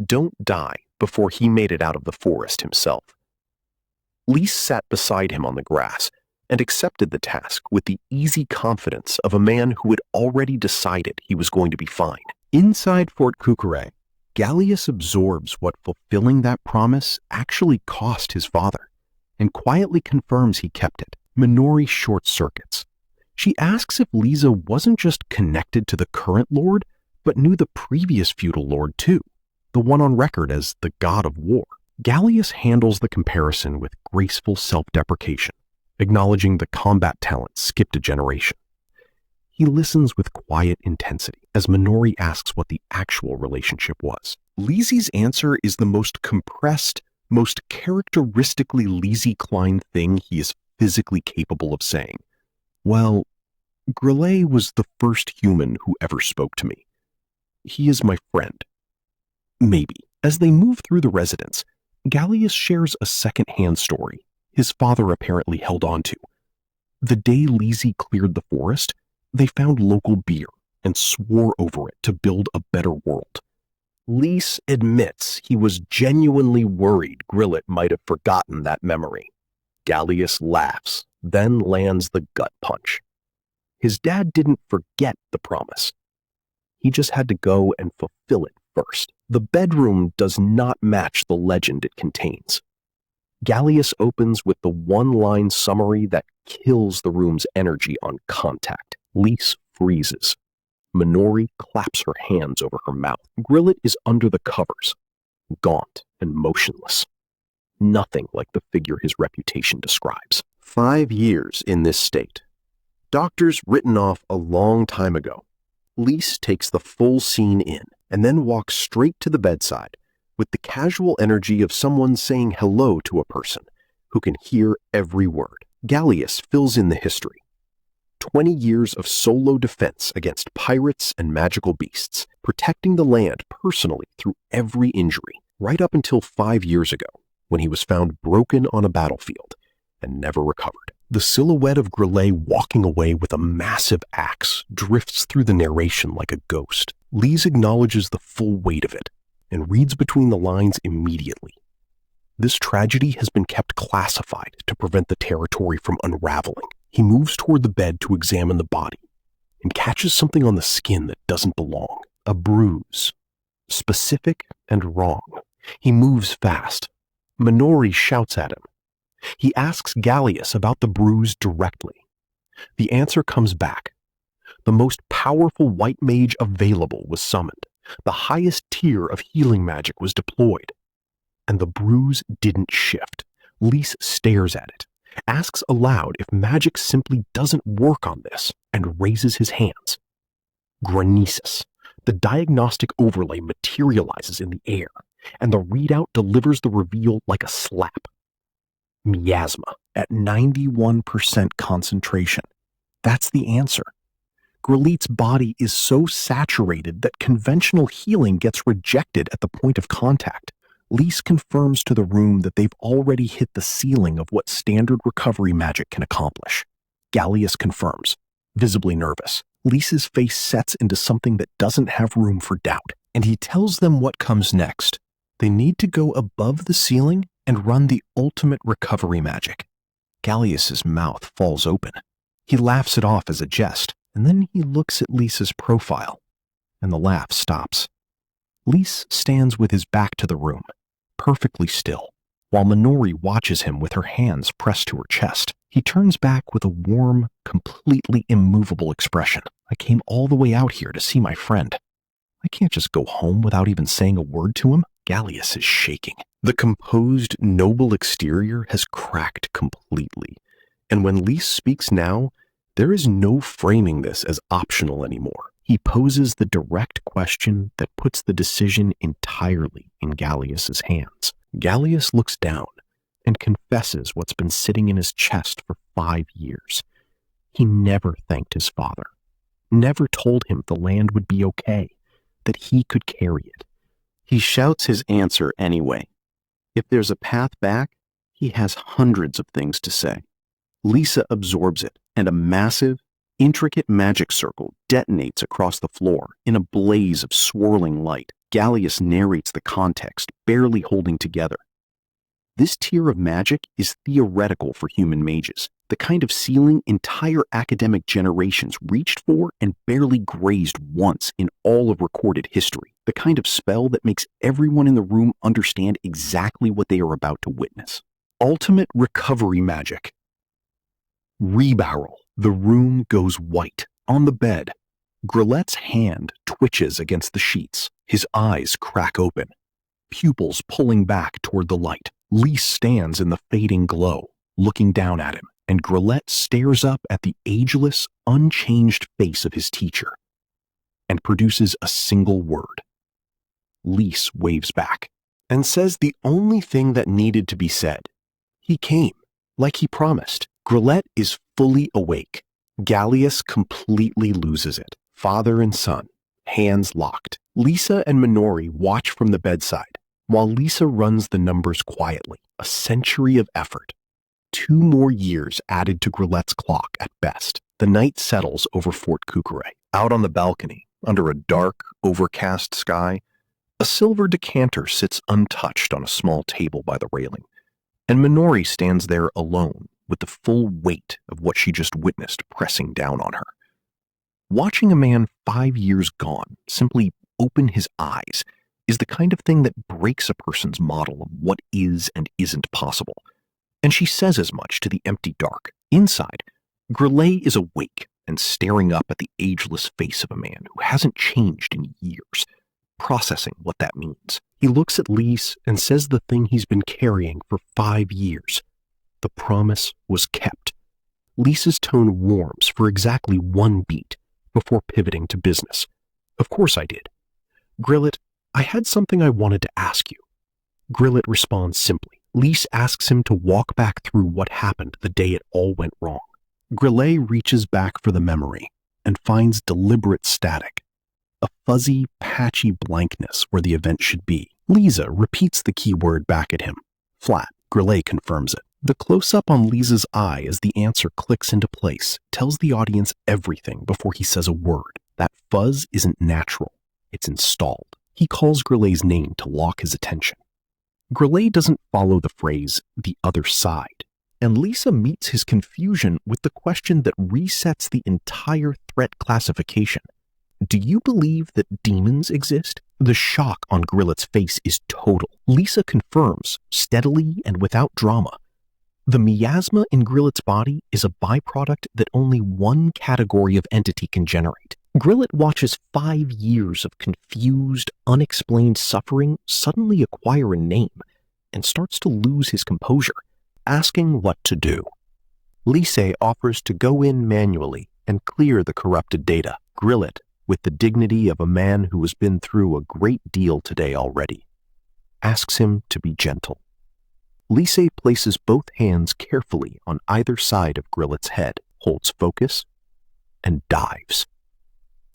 don't die before he made it out of the forest himself. Liese sat beside him on the grass and accepted the task with the easy confidence of a man who had already decided he was going to be fine. Inside Fort Kukure, Gallius absorbs what fulfilling that promise actually cost his father, and quietly confirms he kept it. Minori short-circuits. She asks if Liese wasn't just connected to the current lord, but knew the previous feudal lord too, the one on record as the god of war. Gallius handles the comparison with graceful self-deprecation, acknowledging the combat talent skipped a generation. He listens with quiet intensity as Minori asks what the actual relationship was. Liese's answer is the most compressed, most characteristically Liese Klein thing he is physically capable of saying. Well, Grillet was the first human who ever spoke to me. He is my friend. Maybe. As they move through the residence, Gallius shares a second-hand story his father apparently held on to. The day Liese cleared the forest, they found local beer and swore over it to build a better world. Liese admits he was genuinely worried Grillet might have forgotten that memory. Gallius laughs, then lands the gut punch. His dad didn't forget the promise. He just had to go and fulfill it first. The bedroom does not match the legend it contains. Gallius opens with the one-line summary that kills the room's energy on contact. Liese freezes. Minori claps her hands over her mouth. Grillet is under the covers, gaunt and motionless. nothing like the figure his reputation describes. 5 years in this state. Doctors written off a long time ago. Liese takes the full scene in and then walks straight to the bedside with the casual energy of someone saying hello to a person who can hear every word. Gallius fills in the history. 20 years of solo defense against pirates and magical beasts, protecting the land personally through every injury, right up until 5 years ago, when he was found broken on a battlefield and never recovered. The silhouette of Grillet walking away with a massive axe drifts through the narration like a ghost. Liese acknowledges the full weight of it and reads between the lines immediately. This tragedy has been kept classified to prevent the territory from unraveling. He moves toward the bed to examine the body and catches something on the skin that doesn't belong. A bruise. Specific and wrong. He moves fast. Minori shouts at him. He asks Gallius about the bruise directly. The answer comes back. The most powerful white mage available was summoned. The highest tier of healing magic was deployed. And the bruise didn't shift. Liese stares at it, asks aloud if magic simply doesn't work on this, and raises his hands. Granesis. The diagnostic overlay materializes in the air, and the readout delivers the reveal like a slap. Miasma at 91% concentration. That's the answer. Grillet's body is so saturated that conventional healing gets rejected at the point of contact. Liese confirms to the room that they've already hit the ceiling of what standard recovery magic can accomplish. Gallius confirms, visibly nervous. Liese's face sets into something that doesn't have room for doubt, and he tells them what comes next. They need to go above the ceiling and run the ultimate recovery magic. Gallius's mouth falls open. He laughs it off as a jest, and then he looks at Liese's profile, and the laugh stops. Liese stands with his back to the room, perfectly still, while Minori watches him with her hands pressed to her chest. He turns back with a warm, completely immovable expression. I came all the way out here to see my friend. I can't just go home without even saying a word to him. Gallius is shaking. The composed, noble exterior has cracked completely, and when Liese speaks now, there is no framing this as optional anymore. He poses the direct question that puts the decision entirely in Gallius's hands. Gallius looks down and confesses what's been sitting in his chest for 5 years. He never thanked his father, never told him the land would be okay, that he could carry it. He shouts his answer anyway. If there's a path back, he has hundreds of things to say. Liese absorbs it, and a massive, intricate magic circle detonates across the floor in a blaze of swirling light. Gallius narrates the context, barely holding together. This tier of magic is theoretical for human mages, the kind of ceiling entire academic generations reached for and barely grazed once in all of recorded history, the kind of spell that makes everyone in the room understand exactly what they are about to witness. Ultimate recovery magic. Rebarrel. The room goes white. On the bed, Grillet's hand twitches against the sheets. His eyes crack open, pupils pulling back toward the light. Liese stands in the fading glow, looking down at him, and Grillet stares up at the ageless, unchanged face of his teacher and produces a single word. Liese waves back and says the only thing that needed to be said. He came, like he promised. Grillet is fully awake. Gallius completely loses it. Father and son, hands locked. Liese and Minori watch from the bedside, while Liese runs the numbers quietly. A century of effort. 2 more years added to Grillet's clock at best. The night settles over Fort Kukure. Out on the balcony, under a dark, overcast sky, a silver decanter sits untouched on a small table by the railing, and Minori stands there alone, with the full weight of what she just witnessed pressing down on her. Watching a man 5 years gone simply open his eyes is the kind of thing that breaks a person's model of what is and isn't possible, and she says as much to the empty dark. Inside, Grillet is awake and staring up at the ageless face of a man who hasn't changed in years, processing what that means. He looks at Liese and says the thing he's been carrying for 5 years. The promise was kept. Liese's tone warms for exactly 1 beat before pivoting to business. Of course I did. Grillet, I had something I wanted to ask you. Grillet responds simply. Liese asks him to walk back through what happened the day it all went wrong. Grillet reaches back for the memory and finds deliberate static. A fuzzy, patchy blankness where the event should be. Liese repeats the keyword back at him. Flat. Grillet confirms it. The close-up on Liese's eye as the answer clicks into place tells the audience everything before he says a word. That fuzz isn't natural. It's installed. He calls Grillet's name to lock his attention. Grillet doesn't follow the phrase, the other side, and Liese meets his confusion with the question that resets the entire threat classification. Do you believe that demons exist? The shock on Grillet's face is total. Liese confirms, steadily and without drama. The miasma in Grillet's body is a byproduct that only one category of entity can generate. Grillet watches 5 years of confused, unexplained suffering suddenly acquire a name and starts to lose his composure, asking what to do. Liese offers to go in manually and clear the corrupted data. Grillet, with the dignity of a man who has been through a great deal today already, asks him to be gentle. Liese places both hands carefully on either side of Grillet's head, holds focus, and dives.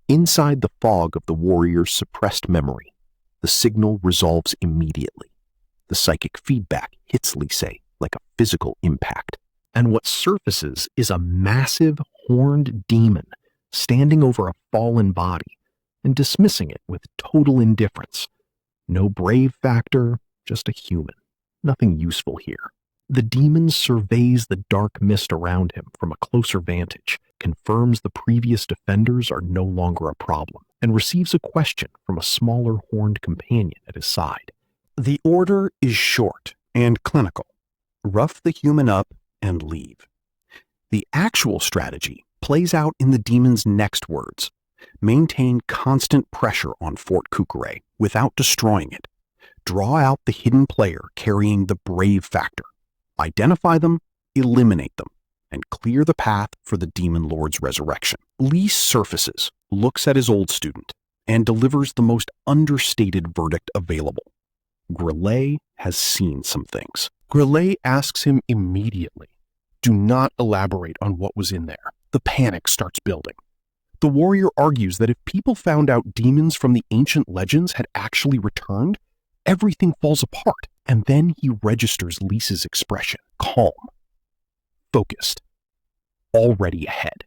Inside the fog of the warrior's suppressed memory, the signal resolves immediately. The psychic feedback hits Liese like a physical impact, and what surfaces is a massive horned demon standing over a fallen body and dismissing it with total indifference. No brave factor, just a human. Nothing useful here. The demon surveys the dark mist around him from a closer vantage, confirms the previous defenders are no longer a problem, and receives a question from a smaller horned companion at his side. The order is short and clinical. Rough the human up and leave. The actual strategy plays out in the demon's next words. Maintain constant pressure on Fort Kukure without destroying it. Draw out the hidden player carrying the brave factor. Identify them, eliminate them, and clear the path for the Demon Lord's resurrection. Liese surfaces, looks at his old student, and delivers the most understated verdict available. Grillet has seen some things. Grillet asks him immediately, do not elaborate on what was in there. The panic starts building. The warrior argues that if people found out demons from the ancient legends had actually returned, everything falls apart. And then he registers Liese's expression, calm, focused, already ahead.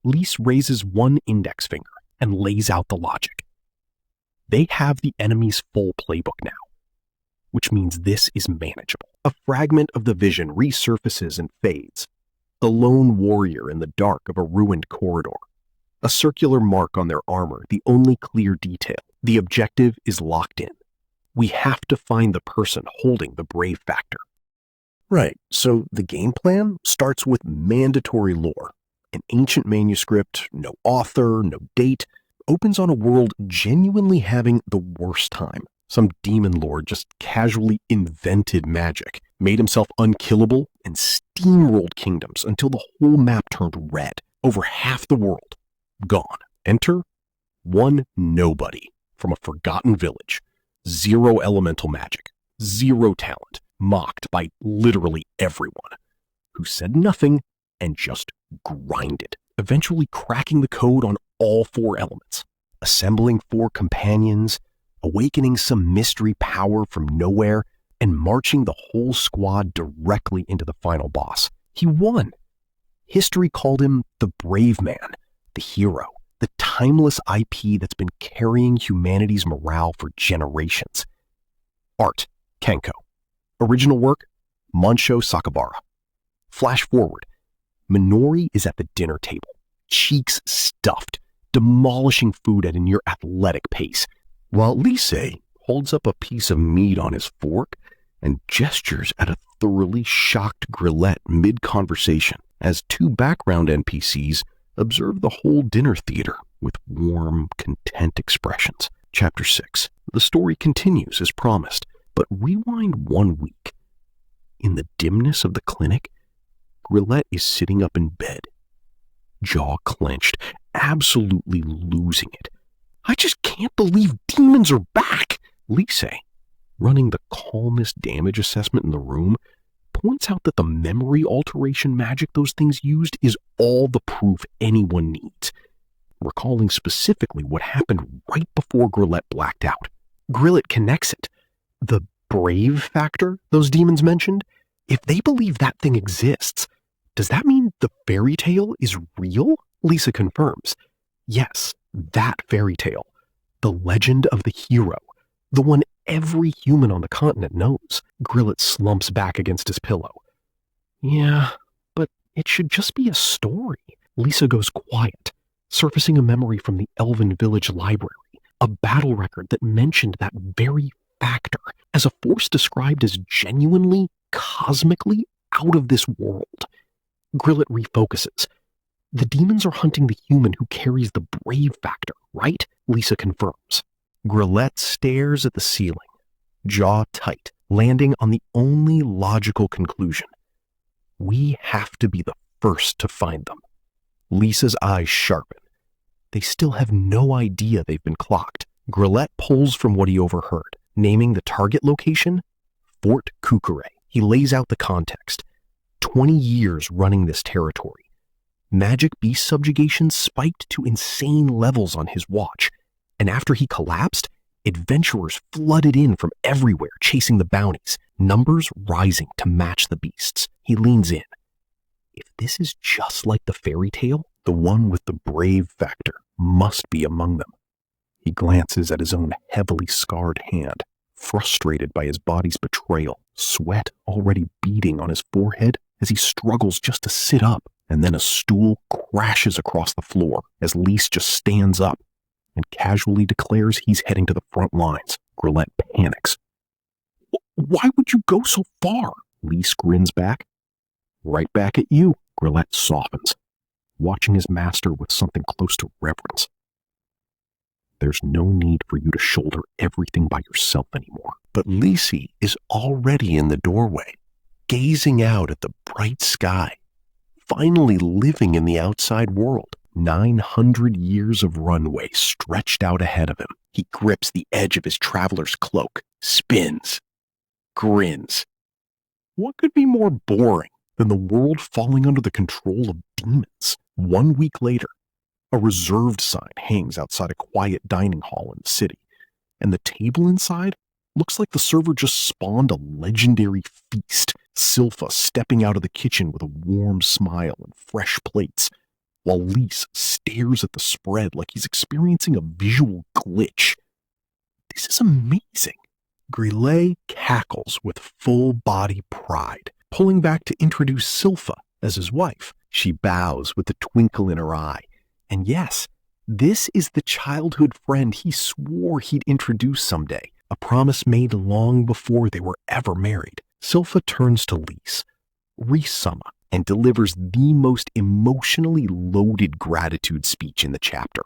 Liese raises one index finger and lays out the logic. They have the enemy's full playbook now, which means this is manageable. A fragment of the vision resurfaces and fades. The lone warrior in the dark of a ruined corridor. A circular mark on their armor, the only clear detail. The objective is locked in. We have to find the person holding the brave factor. Right, so the game plan starts with mandatory lore. An ancient manuscript, no author, no date, opens on a world genuinely having the worst time. Some demon lord just casually invented magic, made himself unkillable, and steamrolled kingdoms until the whole map turned red. Over half the world gone. Enter one nobody from a forgotten village. 0 elemental magic, 0 talent, mocked by literally everyone, who said nothing and just grinded, eventually cracking the code on all 4 elements, assembling 4 companions, awakening some mystery power from nowhere, and marching the whole squad directly into the final boss. He won. History called him the brave man, the hero, the timeless IP that's been carrying humanity's morale for generations. Art, Kenko. Original work, Mancho Sakabara. Flash forward. Minori is at the dinner table, cheeks stuffed, demolishing food at a near athletic pace, while Liese holds up a piece of meat on his fork and gestures at a thoroughly shocked Grillet mid-conversation as 2 background NPCs observe the whole dinner theater with warm, content expressions. Chapter 6. The story continues as promised, but rewind 1 week. In the dimness of the clinic, Grillet is sitting up in bed, jaw clenched, absolutely losing it. I just can't believe demons are back! Liese, running the calmest damage assessment in the room, points out that the memory alteration magic those things used is all the proof anyone needs, recalling specifically what happened right before Grillet blacked out. Grillet connects it. The brave factor those demons mentioned? If they believe that thing exists, does that mean the fairy tale is real? Liese confirms. Yes, that fairy tale. The legend of the hero. The one every human on the continent knows. Grillet slumps back against his pillow. Yeah, but it should just be a story. Liese goes quiet, surfacing a memory from the Elven Village Library, a battle record that mentioned that very factor as a force described as genuinely, cosmically out of this world. Grillet refocuses. The demons are hunting the human who carries the brave factor, right? Liese confirms. Grillet stares at the ceiling, jaw tight, landing on the only logical conclusion. We have to be the first to find them. Lisa's eyes sharpen. They still have no idea they've been clocked. Grillet pulls from what he overheard, naming the target location Fort Kukure. He lays out the context. 20 years running this territory. Magic beast subjugation spiked to insane levels on his watch, and after he collapsed, adventurers flooded in from everywhere chasing the bounties, numbers rising to match the beasts. He leans in. If this is just like the fairy tale, the one with the brave factor must be among them. He glances at his own heavily scarred hand, frustrated by his body's betrayal, sweat already beading on his forehead as he struggles just to sit up, and then a stool crashes across the floor as Liese just stands up and casually declares he's heading to the front lines. Grillet panics. Why would you go so far? Liese grins back. Right back at you. Grillet softens, watching his master with something close to reverence. There's no need for you to shoulder everything by yourself anymore. But Liese is already in the doorway, gazing out at the bright sky, finally living in the outside world. 900 years of runway stretched out ahead of him. He grips the edge of his traveler's cloak, spins, grins. What could be more boring than the world falling under the control of demons? 1 week later, a reserved sign hangs outside a quiet dining hall in the city, and the table inside looks like the server just spawned a legendary feast. Silpha stepping out of the kitchen with a warm smile and fresh plates, while Liese stares at the spread like he's experiencing a visual glitch. This is amazing. Grillet cackles with full-body pride, pulling back to introduce Silpha as his wife. She bows with a twinkle in her eye. And yes, this is the childhood friend he swore he'd introduce someday, a promise made long before they were ever married. Silpha turns to Liese, Risama, and delivers the most emotionally loaded gratitude speech in the chapter,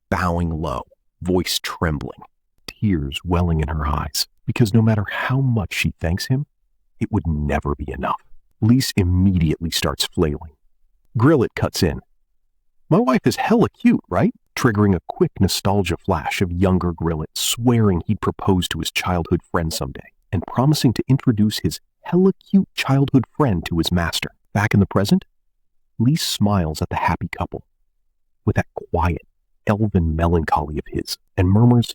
bowing low, voice trembling, tears welling in her eyes, because no matter how much she thanks him, it would never be enough. Liese immediately starts flailing. Grillet cuts in. My wife is hella cute, right? Triggering a quick nostalgia flash of younger Grillet swearing he'd propose to his childhood friend someday, and promising to introduce his hella cute childhood friend to his master. Back in the present, Liese smiles at the happy couple with that quiet, elven melancholy of his, and murmurs,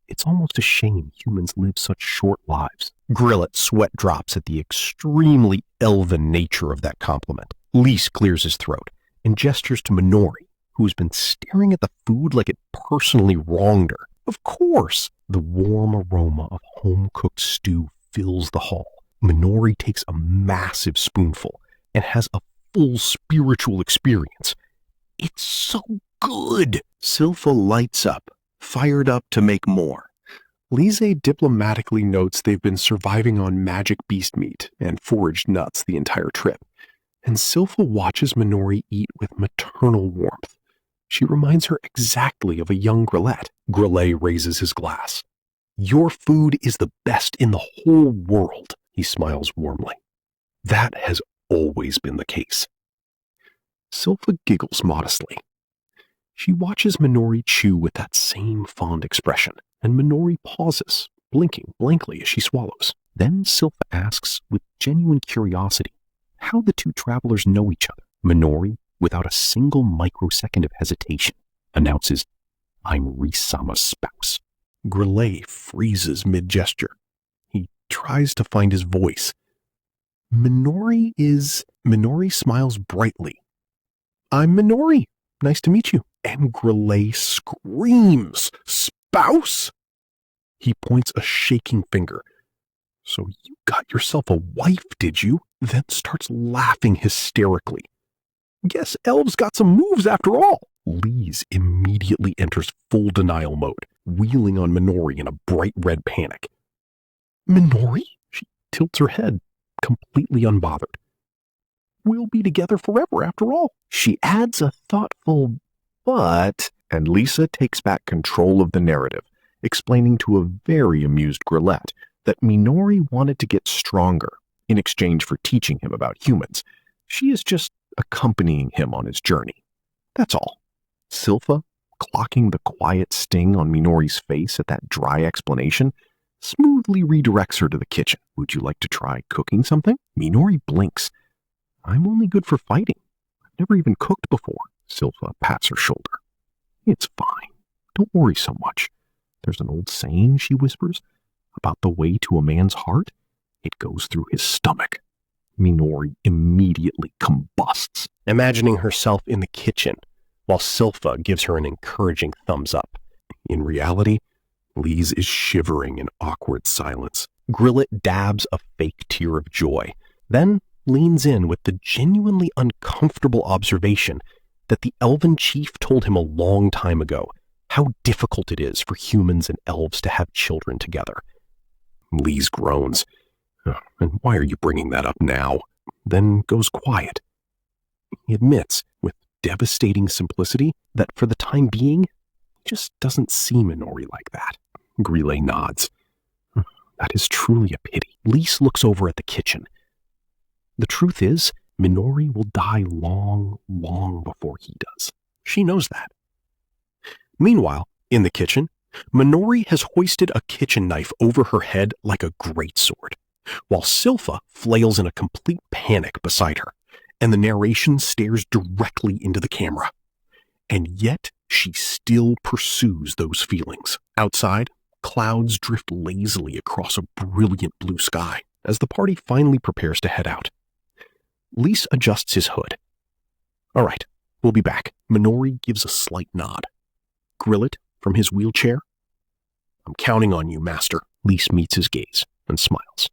"It's almost a shame humans live such short lives." Grillet's sweat drops at the extremely elven nature of that compliment. Liese clears his throat and gestures to Minori, who has been staring at the food like it personally wronged her. Of course, the warm aroma of home-cooked stew fills the hall. Minori takes a massive spoonful and has a full spiritual experience. It's so good! Silpha lights up, fired up to make more. Liese diplomatically notes they've been surviving on magic beast meat and foraged nuts the entire trip, and Silpha watches Minori eat with maternal warmth, She reminds her exactly of a young Grillet. Grillet raises his glass. Your food is the best in the whole world, he smiles warmly. That has always been the case. Silpha giggles modestly. She watches Minori chew with that same fond expression, and Minori pauses, blinking blankly as she swallows. Then Silpha asks, with genuine curiosity, how the two travelers know each other. Minori, without a single microsecond of hesitation, announces, I'm Risama's spouse. Grillet freezes mid-gesture. He tries to find his voice. Minori smiles brightly. I'm Minori. Nice to meet you. And Grillet screams, Spouse? He points a shaking finger. So you got yourself a wife, did you? Then starts laughing hysterically. Guess elves got some moves after all. Liese immediately enters full denial mode, wheeling on Minori in a bright red panic. Minori? She tilts her head, completely unbothered. We'll be together forever after all. She adds a thoughtful but, and Liese takes back control of the narrative, explaining to a very amused Grillet that Minori wanted to get stronger in exchange for teaching him about humans. She is just accompanying him on his journey. That's all. Silpha, clocking the quiet sting on Minori's face at that dry explanation, smoothly redirects her to the kitchen. Would you like to try cooking something? Minori blinks. I'm only good for fighting. I've never even cooked before. Silpha pats her shoulder. It's fine. Don't worry so much. There's an old saying, she whispers, about the way to a man's heart. It goes through his stomach. Minori immediately combusts, imagining herself in the kitchen, while Silpha gives her an encouraging thumbs up. In reality, Liese is shivering in awkward silence. Grillet dabs a fake tear of joy, then leans in with the genuinely uncomfortable observation that the elven chief told him a long time ago how difficult it is for humans and elves to have children together. Liese groans. And why are you bringing that up now? Then goes quiet. He admits, with devastating simplicity, that for the time being, he just doesn't see Minori like that. Grillet nods. That is truly a pity. Liese looks over at the kitchen. The truth is, Minori will die long, long before he does. She knows that. Meanwhile, in the kitchen, Minori has hoisted a kitchen knife over her head like a greatsword, while Silpha flails in a complete panic beside her, and the narration stares directly into the camera. And yet, she still pursues those feelings. Outside, clouds drift lazily across a brilliant blue sky as the party finally prepares to head out. Liese adjusts his hood. All right, we'll be back. Minori gives a slight nod. Grillet, from his wheelchair. I'm counting on you, master. Liese meets his gaze and smiles.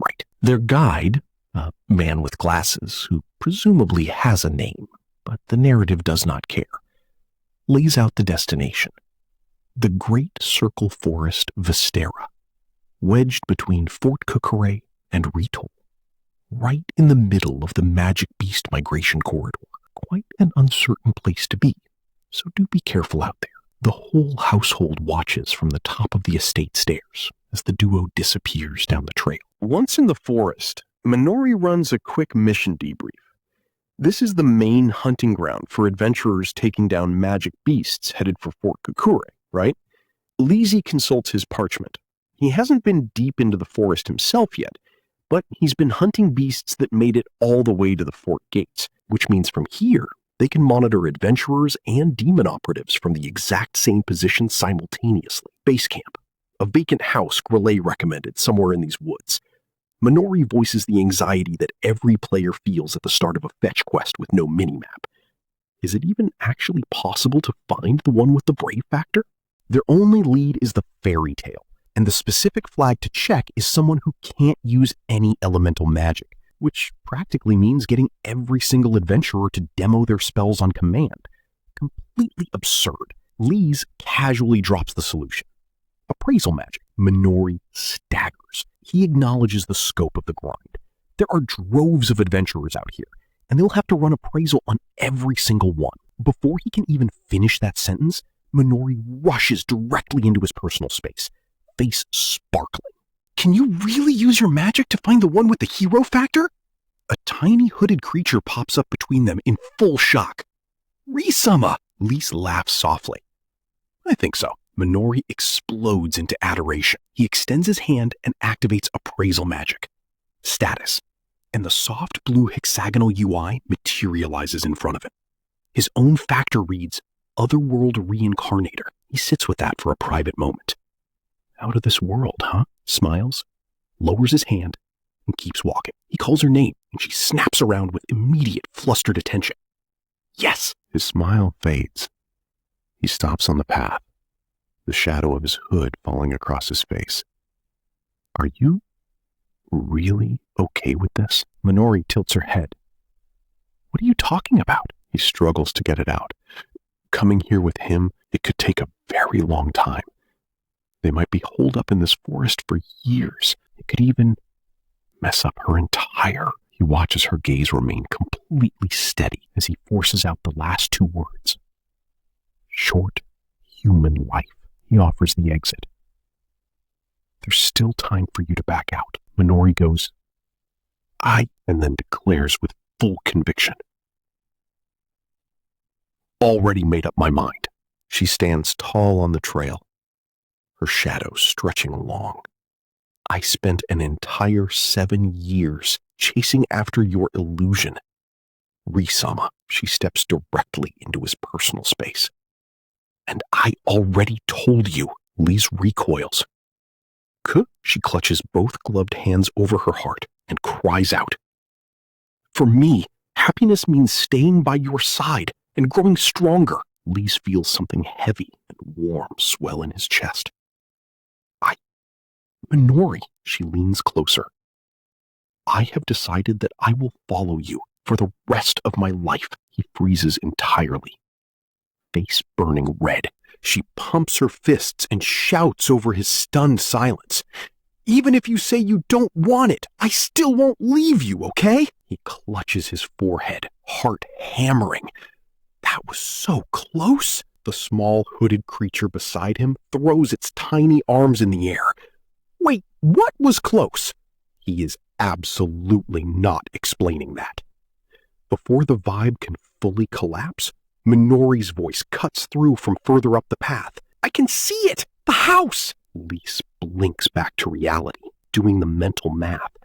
Right. Their guide, a man with glasses who presumably has a name, but the narrative does not care, lays out the destination. The Great Circle Forest Vistera, wedged between Fort Kukure and Ritol, right in the middle of the magic beast migration corridor. Quite an uncertain place to be, so do be careful out there. The whole household watches from the top of the estate stairs as the duo disappears down the trail. Once in the forest, Minori runs a quick mission debrief. This is the main hunting ground for adventurers taking down magic beasts headed for Fort Kukure, right? Liese consults his parchment. He hasn't been deep into the forest himself yet, but he's been hunting beasts that made it all the way to the fort gates, which means from here, they can monitor adventurers and demon operatives from the exact same position simultaneously. Base camp. A vacant house Grillet recommended somewhere in these woods. Minori voices the anxiety that every player feels at the start of a fetch quest with no minimap. Is it even actually possible to find the one with the brave factor? Their only lead is the fairy tale, and the specific flag to check is someone who can't use any elemental magic, which practically means getting every single adventurer to demo their spells on command. Completely absurd. Liese casually drops the solution. Appraisal magic. Minori staggers. He acknowledges the scope of the grind. There are droves of adventurers out here, and they'll have to run appraisal on every single one. Before he can even finish that sentence, Minori rushes directly into his personal space, face sparkling. Can you really use your magic to find the one with the hero factor? A tiny hooded creature pops up between them in full shock. Risama! Liese laughs softly. I think so. Minori explodes into adoration. He extends his hand and activates appraisal magic. Status. And the soft blue hexagonal UI materializes in front of him. His own factor reads, Otherworld Reincarnator. He sits with that for a private moment. Out of this world, huh? Smiles, lowers his hand, and keeps walking. He calls her name, and she snaps around with immediate flustered attention. Yes! His smile fades. He stops on the path, the shadow of his hood falling across his face. Are you really okay with this? Minori tilts her head. What are you talking about? He struggles to get it out. Coming here with him, it could take a very long time. They might be holed up in this forest for years. It could even mess up her entire... He watches her gaze remain completely steady as he forces out the last two words. Short human life. He offers the exit. There's still time for you to back out. Minori goes, and then declares with full conviction. Already made up my mind. She stands tall on the trail, her shadow stretching long. I spent an entire 7 years chasing after your illusion. Risama, she steps directly into his personal space. And I already told you. Liese recoils. She clutches both gloved hands over her heart and cries out. For me, happiness means staying by your side and growing stronger. Liese feels something heavy and warm swell in his chest. Minori, she leans closer. I have decided that I will follow you for the rest of my life. He freezes entirely. Face burning red, she pumps her fists and shouts over his stunned silence. Even if you say you don't want it, I still won't leave you, okay? He clutches his forehead, heart hammering. That was so close. The small hooded creature beside him throws its tiny arms in the air. Wait, what was close? He is absolutely not explaining that. Before the vibe can fully collapse, Minori's voice cuts through from further up the path. I can see it! The house! Liese blinks back to reality, doing the mental math.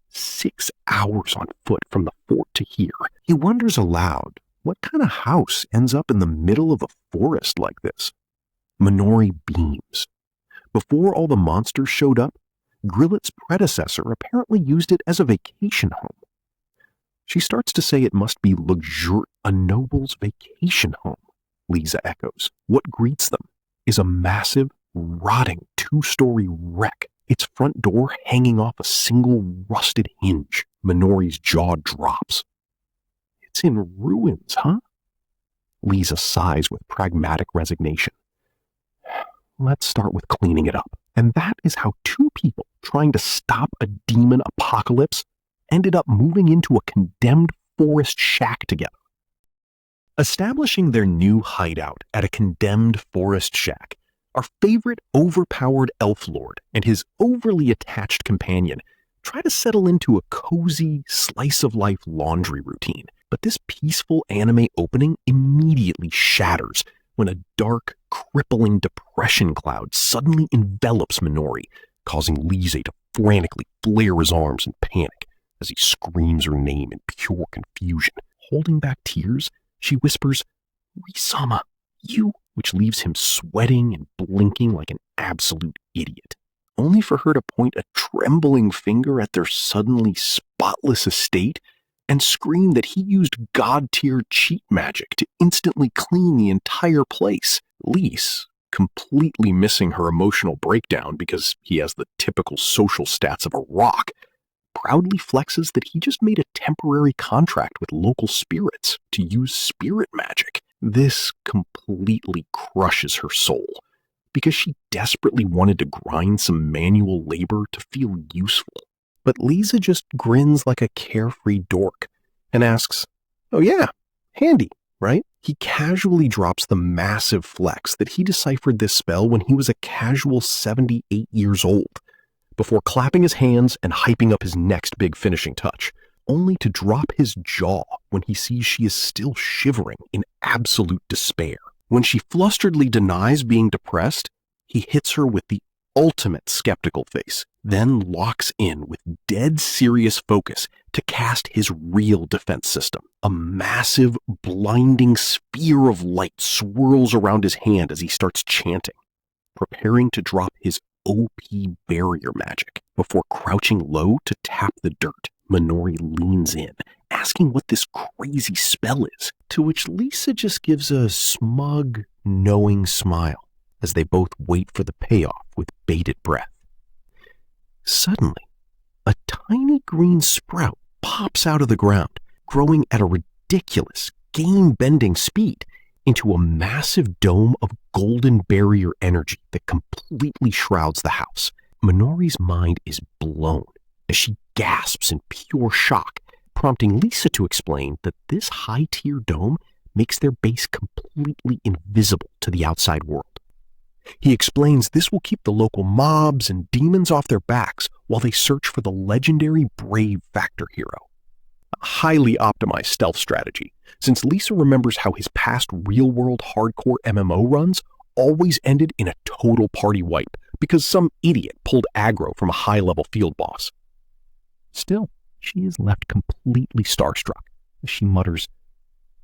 6 hours on foot from the fort to here. He wonders aloud, what kind of house ends up in the middle of a forest like this? Minori beams. Before all the monsters showed up, Grillet's predecessor apparently used it as a vacation home. She starts to say it must be a noble's vacation home. Liese echoes. What greets them is a massive, rotting 2-story wreck, its front door hanging off a single rusted hinge. Minori's jaw drops. It's in ruins, huh? Liese sighs with pragmatic resignation. Let's start with cleaning it up. And that is how 2 people trying to stop a demon apocalypse ended up moving into a condemned forest shack together. Establishing their new hideout at a condemned forest shack, our favorite overpowered elf lord and his overly attached companion try to settle into a cozy, slice-of-life laundry routine. But this peaceful anime opening immediately shatters when a dark, crippling depression cloud suddenly envelops Minori, causing Liese to frantically flare his arms in panic as he screams her name in pure confusion. Holding back tears, she whispers, Risama, you, which leaves him sweating and blinking like an absolute idiot, only for her to point a trembling finger at their suddenly spotless estate and scream that he used god-tier cheat magic to instantly clean the entire place. Liese, completely missing her emotional breakdown because he has the typical social stats of a rock, proudly flexes that he just made a temporary contract with local spirits to use spirit magic. This completely crushes her soul because she desperately wanted to grind some manual labor to feel useful. But Liese just grins like a carefree dork and asks, oh yeah, handy, right? He casually drops the massive flex that he deciphered this spell when he was a casual 78 years old, before clapping his hands and hyping up his next big finishing touch, only to drop his jaw when he sees she is still shivering in absolute despair. When she flusteredly denies being depressed, he hits her with the ultimate skeptical face, then locks in with dead serious focus to cast his real defense system. A massive, blinding sphere of light swirls around his hand as he starts chanting, preparing to drop his OP barrier magic. Before crouching low to tap the dirt, Minori leans in, asking what this crazy spell is, to which Liese just gives a smug, knowing smile as they both wait for the payoff with bated breath. Suddenly, a tiny green sprout pops out of the ground, growing at a ridiculous, game-bending speed into a massive dome of golden barrier energy that completely shrouds the house. Minori's mind is blown as she gasps in pure shock, prompting Liese to explain that this high-tier dome makes their base completely invisible to the outside world. He explains this will keep the local mobs and demons off their backs while they search for the legendary Brave Factor hero. A highly optimized stealth strategy, since Liese remembers how his past real-world hardcore MMO runs always ended in a total party wipe because some idiot pulled aggro from a high-level field boss. Still, she is left completely starstruck as she mutters,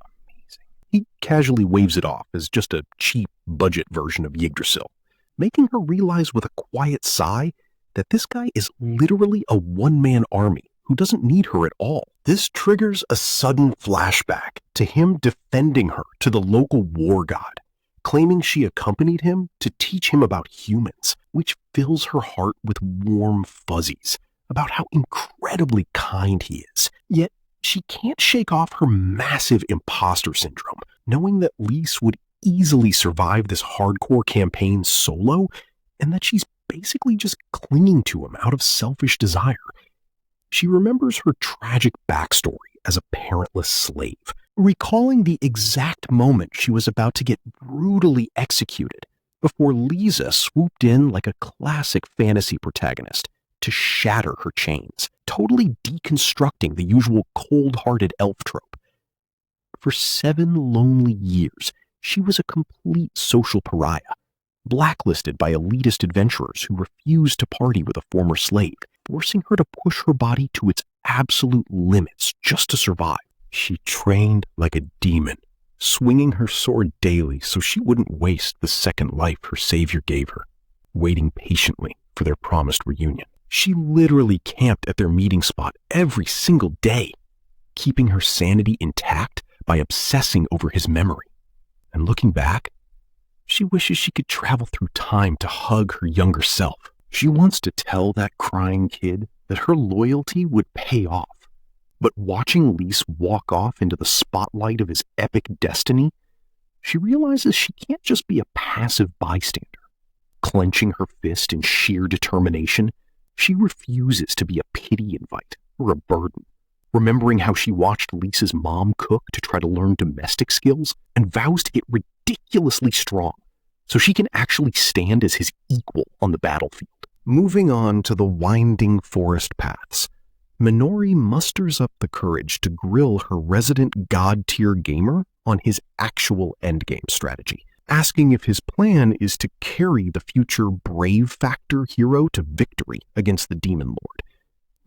"Amazing." He casually waves it off as just a cheap budget version of Yggdrasil, making her realize with a quiet sigh that this guy is literally a one-man army who doesn't need her at all. This triggers a sudden flashback to him defending her to the local war god, claiming she accompanied him to teach him about humans, which fills her heart with warm fuzzies about how incredibly kind he is. Yet she can't shake off her massive imposter syndrome, knowing that Liese would easily survive this hardcore campaign solo, and that she's basically just clinging to him out of selfish desire. She remembers her tragic backstory as a parentless slave, recalling the exact moment she was about to get brutally executed before Liese swooped in like a classic fantasy protagonist to shatter her chains, totally deconstructing the usual cold-hearted elf trope. For 7 lonely years, she was a complete social pariah, blacklisted by elitist adventurers who refused to party with a former slave, forcing her to push her body to its absolute limits just to survive. She trained like a demon, swinging her sword daily so she wouldn't waste the second life her savior gave her, waiting patiently for their promised reunion. She literally camped at their meeting spot every single day, keeping her sanity intact by obsessing over his memory. And looking back, she wishes she could travel through time to hug her younger self. She wants to tell that crying kid that her loyalty would pay off. But watching Liese walk off into the spotlight of his epic destiny, she realizes she can't just be a passive bystander. Clenching her fist in sheer determination, she refuses to be a pity invite or a burden, remembering how she watched Liese's mom cook to try to learn domestic skills and vows to get ridiculously strong so she can actually stand as his equal on the battlefield. Moving on to the winding forest paths, Minori musters up the courage to grill her resident god-tier gamer on his actual endgame strategy, asking if his plan is to carry the future Brave Factor hero to victory against the Demon Lord.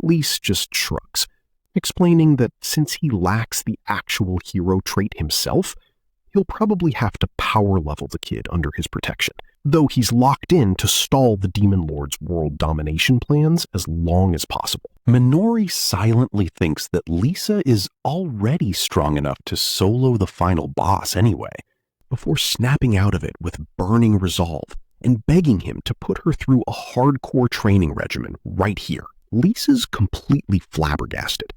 Liese just shrugs, explaining that since he lacks the actual hero trait himself, he'll probably have to power level the kid under his protection, though he's locked in to stall the Demon Lord's world domination plans as long as possible. Minori silently thinks that Liese is already strong enough to solo the final boss anyway, before snapping out of it with burning resolve and begging him to put her through a hardcore training regimen right here. Liese's completely flabbergasted,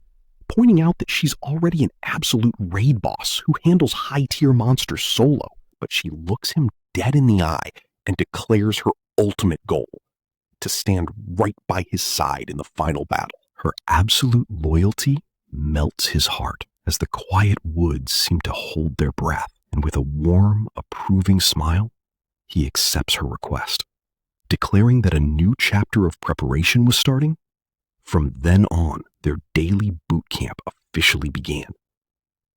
pointing out that she's already an absolute raid boss who handles high-tier monsters solo, but she looks him dead in the eye and declares her ultimate goal: to stand right by his side in the final battle. Her absolute loyalty melts his heart as the quiet woods seem to hold their breath, and with a warm, approving smile, he accepts her request, declaring that a new chapter of preparation was starting. From then on, their daily boot camp officially began,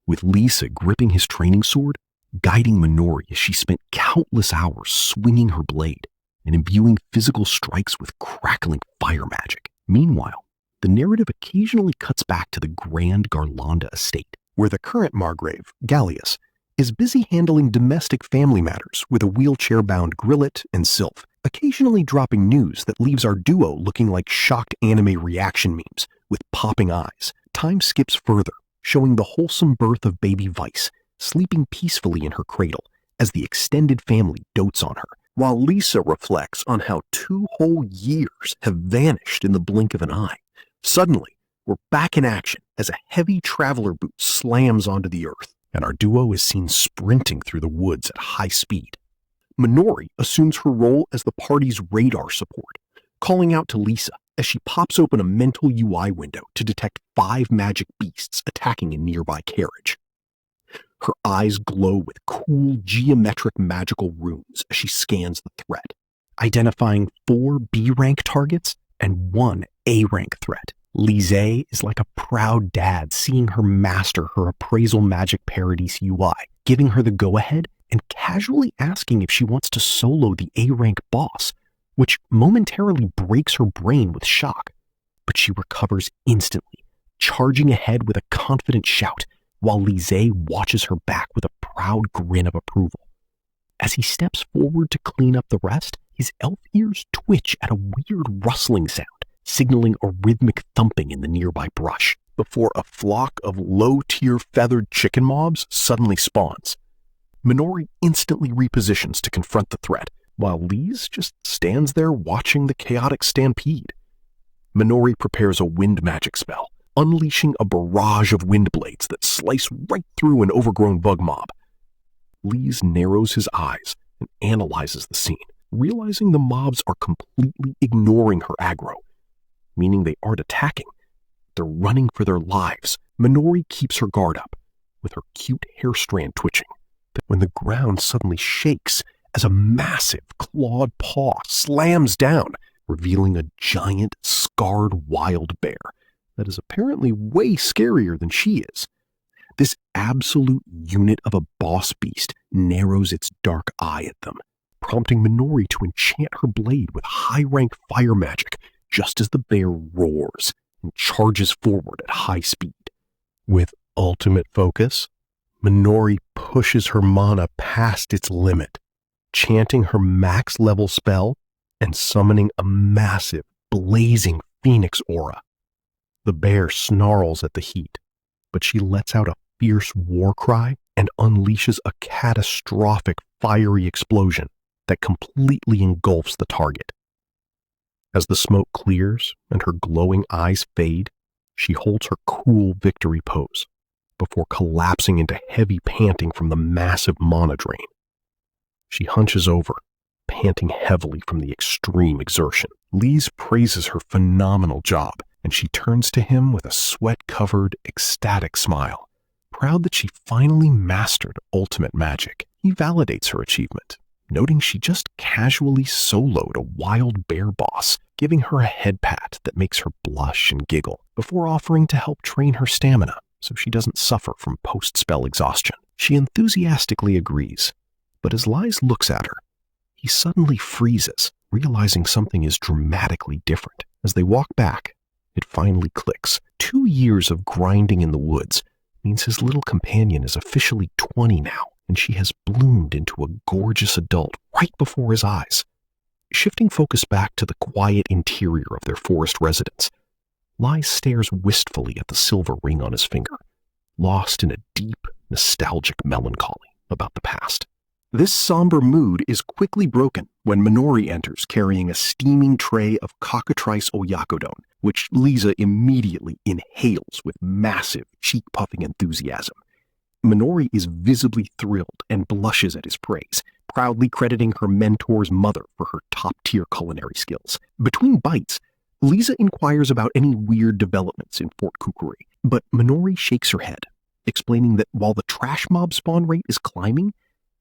with Liese gripping his training sword, guiding Minori as she spent countless hours swinging her blade and imbuing physical strikes with crackling fire magic. Meanwhile, the narrative occasionally cuts back to the Grand Garlanda estate, where the current Margrave, Gallius, is busy handling domestic family matters with a wheelchair-bound Grillet and Sylph, occasionally dropping news that leaves our duo looking like shocked anime reaction memes with popping eyes. Time skips further, showing the wholesome birth of baby Vice, sleeping peacefully in her cradle as the extended family dotes on her, while Liese reflects on how 2 whole years have vanished in the blink of an eye. Suddenly, we're back in action as a heavy traveler boot slams onto the earth, and our duo is seen sprinting through the woods at high speed. Minori assumes her role as the party's radar support, calling out to Liese as she pops open a mental UI window to detect 5 magic beasts attacking a nearby carriage. Her eyes glow with cool geometric magical runes as she scans the threat, identifying 4 B-rank targets and 1 A-rank threat. Liese is like a proud dad seeing her master her appraisal magic parodies UI, giving her the go-ahead and casually asking if she wants to solo the A-rank boss, which momentarily breaks her brain with shock. But she recovers instantly, charging ahead with a confident shout, while Liese watches her back with a proud grin of approval. As he steps forward to clean up the rest, his elf ears twitch at a weird rustling sound, signaling a rhythmic thumping in the nearby brush, before a flock of low-tier feathered chicken mobs suddenly spawns. Minori instantly repositions to confront the threat, while Liese just stands there watching the chaotic stampede. Minori prepares a wind magic spell, unleashing a barrage of wind blades that slice right through an overgrown bug mob. Liese narrows his eyes and analyzes the scene, realizing the mobs are completely ignoring her aggro, meaning they aren't attacking. They're running for their lives. Minori keeps her guard up, with her cute hair strand twitching, when the ground suddenly shakes as a massive clawed paw slams down, revealing a giant, scarred wild bear that is apparently way scarier than she is. This absolute unit of a boss beast narrows its dark eye at them, prompting Minori to enchant her blade with high-rank fire magic just as the bear roars and charges forward at high speed. With ultimate focus, Minori pushes her mana past its limit, chanting her max-level spell and summoning a massive, blazing phoenix aura. The bear snarls at the heat, but she lets out a fierce war cry and unleashes a catastrophic fiery explosion that completely engulfs the target. As the smoke clears and her glowing eyes fade, she holds her cool victory pose before collapsing into heavy panting from the massive mana drain. She hunches over, panting heavily from the extreme exertion. Liese praises her phenomenal job, and she turns to him with a sweat-covered, ecstatic smile, proud that she finally mastered ultimate magic. He validates her achievement, noting she just casually soloed a wild bear boss, giving her a head pat that makes her blush and giggle, before offering to help train her stamina so she doesn't suffer from post-spell exhaustion. She enthusiastically agrees, but as Liese looks at her, he suddenly freezes, realizing something is dramatically different. As they walk back, it finally clicks. 2 years of grinding in the woods means his little companion is officially 20 now, and she has bloomed into a gorgeous adult right before his eyes. Shifting focus back to the quiet interior of their forest residence, Liese stares wistfully at the silver ring on his finger, lost in a deep, nostalgic melancholy about the past. This somber mood is quickly broken when Minori enters carrying a steaming tray of cockatrice oyakodon, which Liese immediately inhales with massive, cheek-puffing enthusiasm. Minori is visibly thrilled and blushes at his praise, proudly crediting her mentor's mother for her top-tier culinary skills. Between bites, Liese inquires about any weird developments in Fort Kukuri, but Minori shakes her head, explaining that while the trash mob spawn rate is climbing,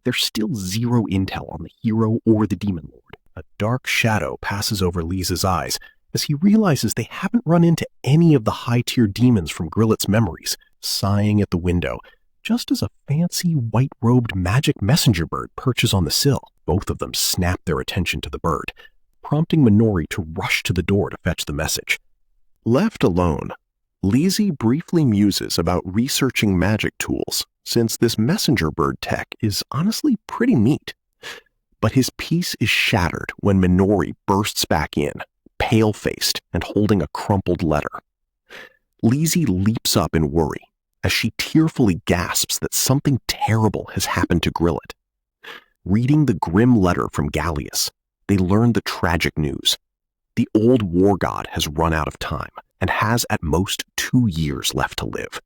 there's still zero intel on the hero or the demon lord. A dark shadow passes over Liese's eyes as he realizes they haven't run into any of the high-tier demons from Grillet's memories, sighing at the window, just as a fancy white-robed magic messenger bird perches on the sill. Both of them snap their attention to the bird, prompting Minori to rush to the door to fetch the message. Left alone, Liese briefly muses about researching magic tools, since this messenger bird tech is honestly pretty neat. But his peace is shattered when Minori bursts back in, pale-faced and holding a crumpled letter. Liese leaps up in worry as she tearfully gasps that something terrible has happened to Grillet. Reading the grim letter from Gallius, they learn the tragic news. The old war god has run out of time and has at most 2 years left to live.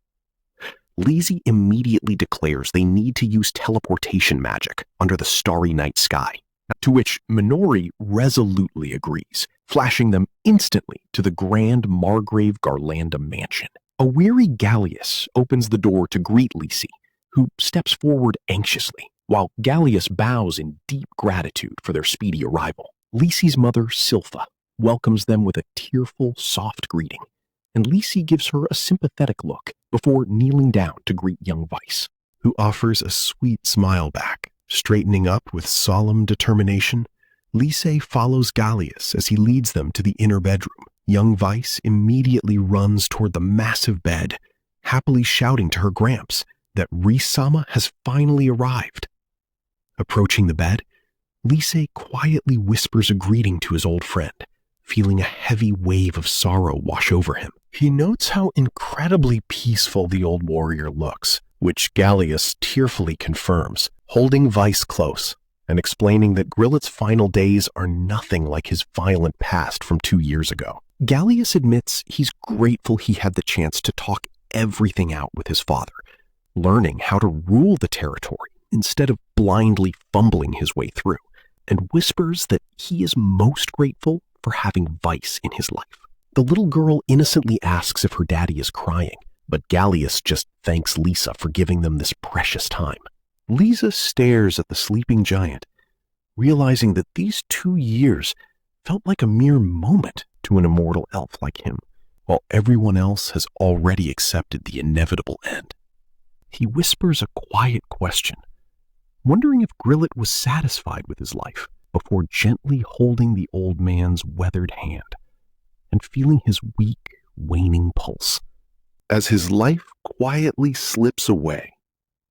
Liese immediately declares they need to use teleportation magic under the starry night sky, to which Minori resolutely agrees, flashing them instantly to the grand Margrave Garlanda mansion. A weary Gallius opens the door to greet Liese, who steps forward anxiously, while Gallius bows in deep gratitude for their speedy arrival. Liese's mother, Silpha, welcomes them with a tearful, soft greeting, and Liese gives her a sympathetic look before kneeling down to greet young Weiss, who offers a sweet smile back. Straightening up with solemn determination, Liese follows Gallius as he leads them to the inner bedroom. Young Weiss immediately runs toward the massive bed, happily shouting to her Gramps that Reese-sama has finally arrived. Approaching the bed, Liese quietly whispers a greeting to his old friend, feeling a heavy wave of sorrow wash over him. He notes how incredibly peaceful the old warrior looks, which Gallius tearfully confirms, holding Weiss close and explaining that Grillet's final days are nothing like his violent past from 2 years ago. Gallius admits he's grateful he had the chance to talk everything out with his father, learning how to rule the territory instead of blindly fumbling his way through, and whispers that he is most grateful for having Weiss in his life. The little girl innocently asks if her daddy is crying, but Gallius just thanks Liese for giving them this precious time. Liese stares at the sleeping giant, realizing that these 2 years felt like a mere moment to an immortal elf like him, while everyone else has already accepted the inevitable end. He whispers a quiet question, wondering if Grillet was satisfied with his life, before gently holding the old man's weathered hand and feeling his weak, waning pulse as his life quietly slips away.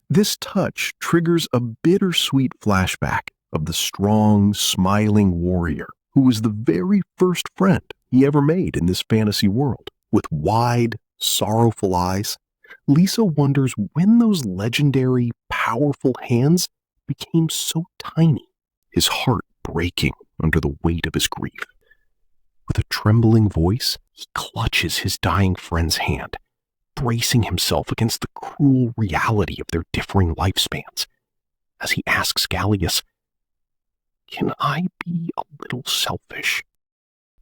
This touch triggers a bittersweet flashback of the strong, smiling warrior who was the very first friend he ever made in this fantasy world. With wide, sorrowful eyes, Liese wonders when those legendary, powerful hands became so tiny, his heart breaking under the weight of his grief. With a trembling voice, he clutches his dying friend's hand, bracing himself against the cruel reality of their differing lifespans, as he asks Gallius, "Can I be a little selfish?"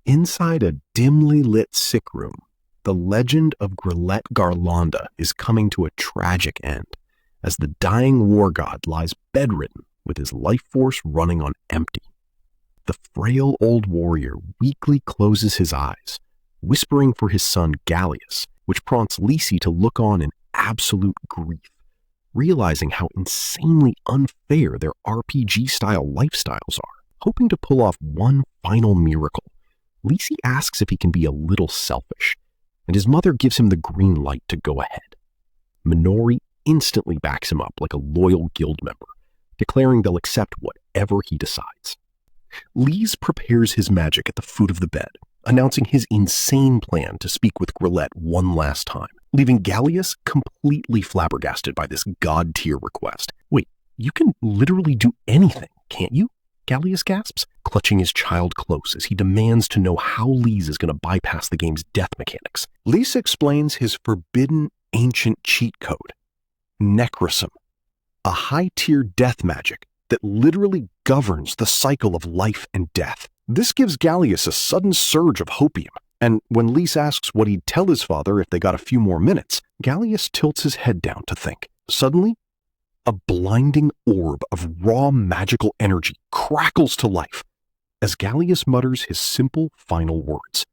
Inside a dimly lit sick room, the legend of Grillet Garlanda is coming to a tragic end, as the dying war god lies bedridden with his life force running on empty. The frail old warrior weakly closes his eyes, whispering for his son Gallius, which prompts Liese to look on in absolute grief, realizing how insanely unfair their RPG-style lifestyles are. Hoping to pull off one final miracle, Liese asks if he can be a little selfish, and his mother gives him the green light to go ahead. Minori instantly backs him up like a loyal guild member, declaring they'll accept whatever he decides. Liese prepares his magic at the foot of the bed, announcing his insane plan to speak with Grillet one last time, leaving Gallius completely flabbergasted by this god-tier request. "Wait, you can literally do anything, can't you?" Gallius gasps, clutching his child close as he demands to know how Liese is going to bypass the game's death mechanics. Liese explains his forbidden ancient cheat code, Necromancy, a high-tier death magic that literally governs the cycle of life and death. This gives Gallius a sudden surge of hopium, And when Liese asks what he'd tell his father if they got a few more minutes, Gallius tilts his head down to think. Suddenly, a blinding orb of raw magical energy crackles to life as Gallius mutters his simple final words.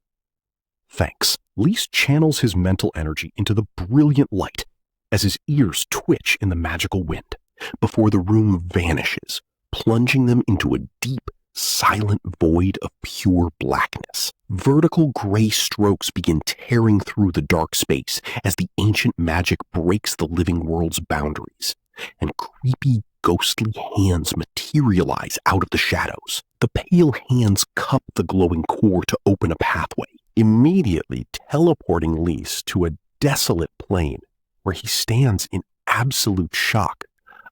Thanks. Liese channels his mental energy into the brilliant light as his ears twitch in the magical wind before the room vanishes, plunging them into a deep, silent void of pure blackness. Vertical gray strokes begin tearing through the dark space as the ancient magic breaks the living world's boundaries, and creepy, ghostly hands materialize out of the shadows. The pale hands cup the glowing core to open a pathway, immediately teleporting Liese to a desolate plain where he stands in absolute shock.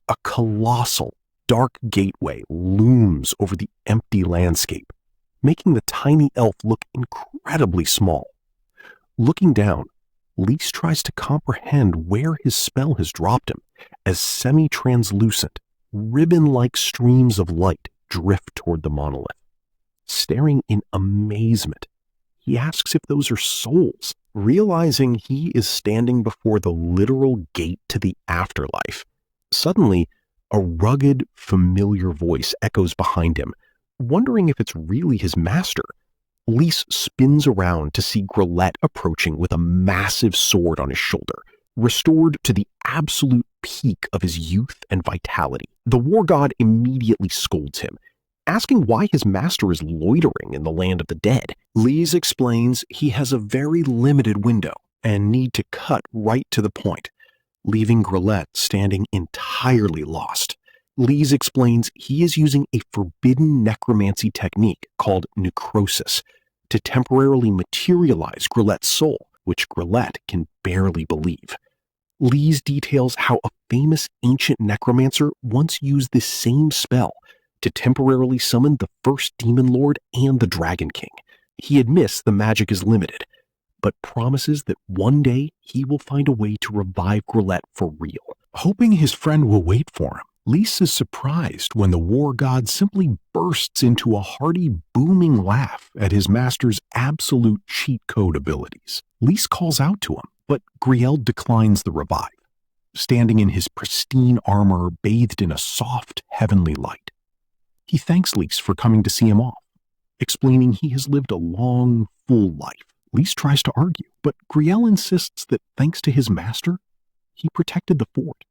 A colossal, dark gateway looms over the empty landscape, making the tiny elf look incredibly small. Looking down, Liese tries to comprehend where his spell has dropped him as semi-translucent, ribbon-like streams of light drift toward the monolith. Staring in amazement, he asks if those are souls, realizing he is standing before the literal gate to the afterlife. Suddenly, a rugged, familiar voice echoes behind him, wondering if it's really his master. Liese spins around to see Grillet approaching with a massive sword on his shoulder, restored to the absolute peak of his youth and vitality. The war god immediately scolds him, asking why his master is loitering in the land of the dead. Liese explains he has a very limited window and need to cut right to the point, leaving Grillet standing entirely lost. Liese explains he is using a forbidden necromancy technique called necrosis to temporarily materialize Grillet's soul, which Grillet can barely believe. Liese details how a famous ancient necromancer once used this same spell to temporarily summon the first demon lord and the Dragon King. He admits the magic is limited, but promises that one day he will find a way to revive Grillet for real. Hoping his friend will wait for him, Liese is surprised when the war god simply bursts into a hearty, booming laugh at his master's absolute cheat code abilities. Liese calls out to him, but Grillet declines the revive, standing in his pristine armor bathed in a soft, heavenly light. He thanks Liese for coming to see him off, explaining he has lived a long, full life. Liese tries to argue, but Grillet insists that thanks to his master, he protected the fort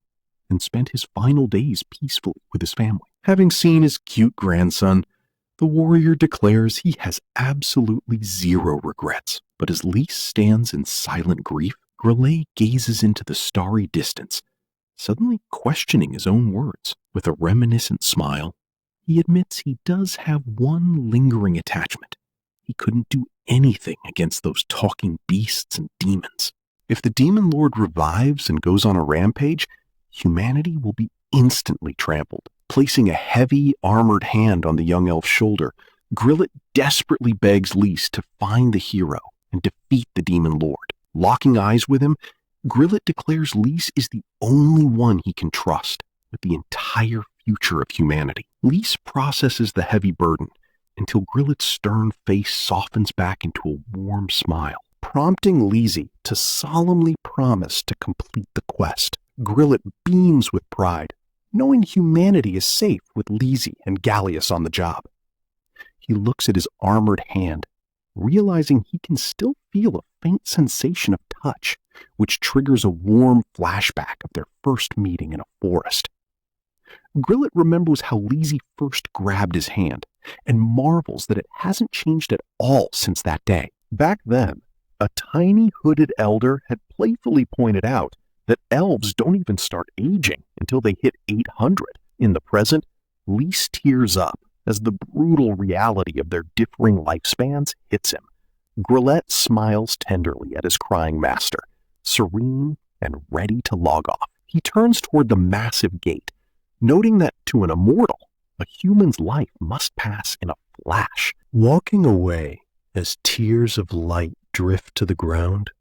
and spent his final days peacefully with his family. Having seen his cute grandson, the warrior declares he has absolutely zero regrets. But as Liese stands in silent grief, Grillet gazes into the starry distance, suddenly questioning his own words. With a reminiscent smile, he admits he does have one lingering attachment. He couldn't do anything against those talking beasts and demons. If the demon lord revives and goes on a rampage, humanity will be instantly trampled. Placing a heavy, armored hand on the young elf's shoulder, Grillet desperately begs Liese to find the hero and defeat the demon lord. Locking eyes with him, Grillet declares Liese is the only one he can trust with the entire future of humanity. Liese processes the heavy burden until Grillet's stern face softens back into a warm smile, prompting Liese to solemnly promise to complete the quest. Grillet beams with pride, knowing humanity is safe with Liese and Gallius on the job. He looks at his armored hand, realizing he can still feel a faint sensation of touch, which triggers a warm flashback of their first meeting in a forest. Grillet remembers how Liese first grabbed his hand and marvels that it hasn't changed at all since that day. Back then, a tiny hooded elder had playfully pointed out that elves don't even start aging until they hit 800. In the present, Liese tears up as the brutal reality of their differing lifespans hits him. Grillet smiles tenderly at his crying master, serene and ready to log off. He turns toward the massive gate, noting that to an immortal, a human's life must pass in a flash. Walking away as tears of light drift to the ground,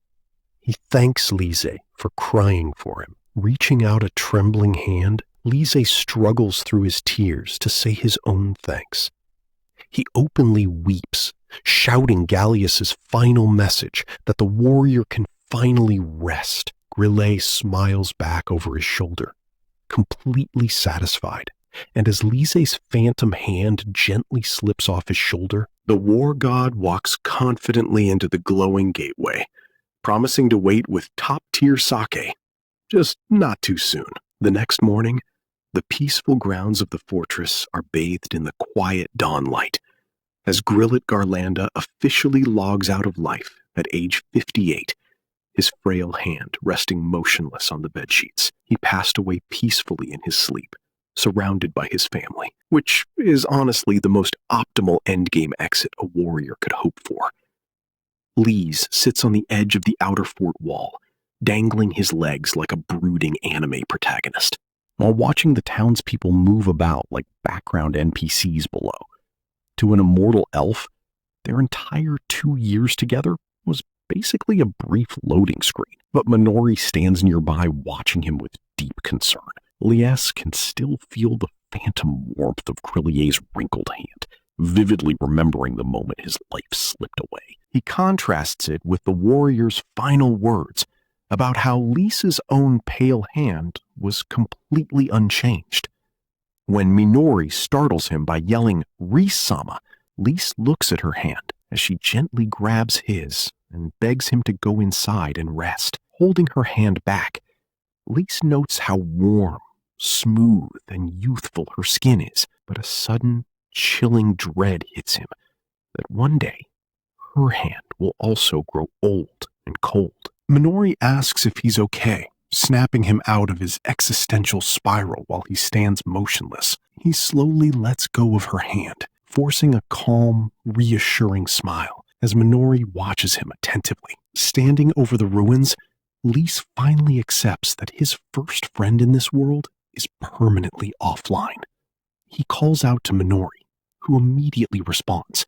he thanks Liese for crying for him. Reaching out a trembling hand, Liese struggles through his tears to say his own thanks. He openly weeps, shouting Gallius's final message that the warrior can finally rest. Grillet smiles back over his shoulder, completely satisfied, and as Lise's phantom hand gently slips off his shoulder, the war god walks confidently into the glowing gateway, promising to wait with top-tier sake. Just not too soon. The next morning, the peaceful grounds of the fortress are bathed in the quiet dawn light. As Grillet Garlanda officially logs out of life at age 58, his frail hand resting motionless on the bedsheets, he passed away peacefully in his sleep, surrounded by his family, which is honestly the most optimal endgame exit a warrior could hope for. Liese sits on the edge of the outer fort wall, dangling his legs like a brooding anime protagonist, while watching the townspeople move about like background NPCs below. To an immortal elf, their entire 2 years together was basically a brief loading screen, but Minori stands nearby watching him with deep concern. Liese can still feel the phantom warmth of Grillet's wrinkled hand, vividly remembering the moment his life slipped away. He contrasts it with the warrior's final words about how Liese's own pale hand was completely unchanged. When Minori startles him by yelling, "Ris-sama," Liese looks at her hand as she gently grabs his and begs him to go inside and rest. Holding her hand back, Liese notes how warm, smooth, and youthful her skin is, but a sudden, chilling dread hits him that one day her hand will also grow old and cold. Minori asks if he's okay, snapping him out of his existential spiral while he stands motionless. He slowly lets go of her hand, forcing a calm, reassuring smile as Minori watches him attentively. Standing over the ruins, Liese finally accepts that his first friend in this world is permanently offline. He calls out to Minori, who immediately responds,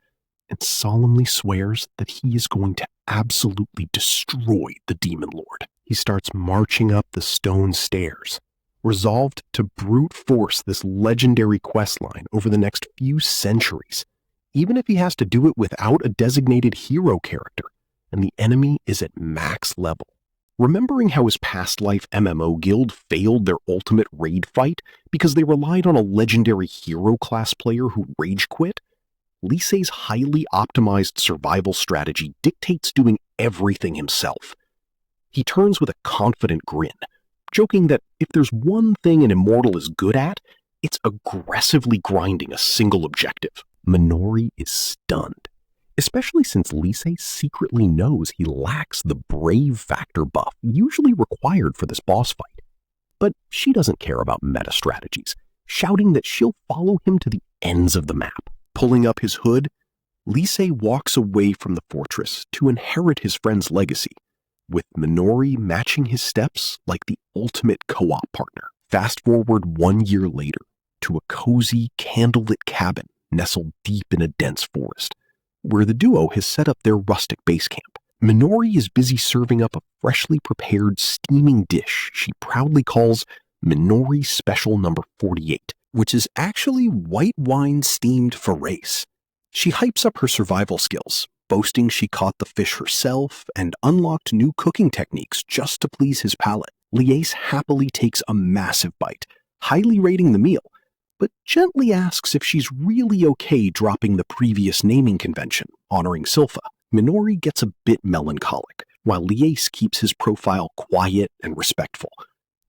and solemnly swears that he is going to absolutely destroy the Demon Lord. He starts marching up the stone stairs, resolved to brute force this legendary questline over the next few centuries, even if he has to do it without a designated hero character, and the enemy is at max level. Remembering how his past life MMO guild failed their ultimate raid fight because they relied on a legendary hero class player who rage quit, Lise's highly optimized survival strategy dictates doing everything himself. He turns with a confident grin, joking that if there's one thing an Immortal is good at, it's aggressively grinding a single objective. Minori is stunned, especially since Liese secretly knows he lacks the brave factor buff usually required for this boss fight. But she doesn't care about meta strategies, shouting that she'll follow him to the ends of the map. Pulling up his hood, Liese walks away from the fortress to inherit his friend's legacy, with Minori matching his steps like the ultimate co-op partner. Fast forward 1 year later to a cozy, candlelit cabin nestled deep in a dense forest, where the duo has set up their rustic base camp. Minori is busy serving up a freshly prepared steaming dish she proudly calls Minori Special Number 48, which is actually white wine steamed fillets. She hypes up her survival skills, boasting she caught the fish herself and unlocked new cooking techniques just to please his palate. Liese happily takes a massive bite, highly rating the meal, but gently asks if she's really okay dropping the previous naming convention, honoring Silpha. Minori gets a bit melancholic, while Liese keeps his profile quiet and respectful,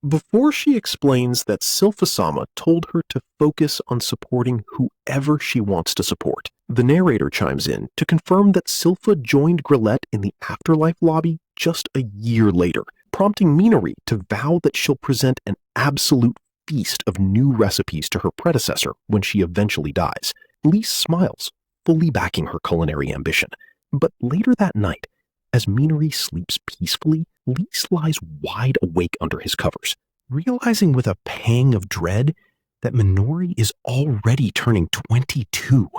before she explains that Silpha-sama told her to focus on supporting whoever she wants to support. The narrator chimes in to confirm that Silpha joined Grillet in the Afterlife lobby just a year later, prompting Minori to vow that she'll present an absolute feast of new recipes to her predecessor when she eventually dies. Liese smiles, fully backing her culinary ambition. But later that night, as Minori sleeps peacefully, Liese lies wide awake under his covers, realizing with a pang of dread that Minori is already turning 22.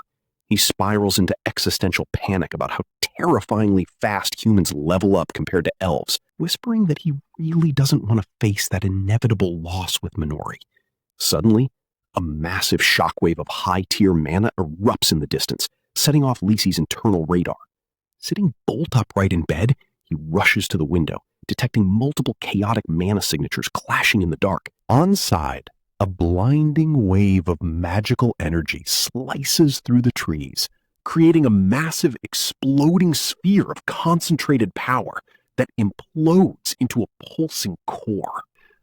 He spirals into existential panic about how terrifyingly fast humans level up compared to elves, whispering that he really doesn't want to face that inevitable loss with Minori. Suddenly, a massive shockwave of high-tier mana erupts in the distance, setting off Liese's internal radar. Sitting bolt upright in bed, he rushes to the window, detecting multiple chaotic mana signatures clashing in the dark. Onside, a blinding wave of magical energy slices through the trees, creating a massive exploding sphere of concentrated power that implodes into a pulsing core.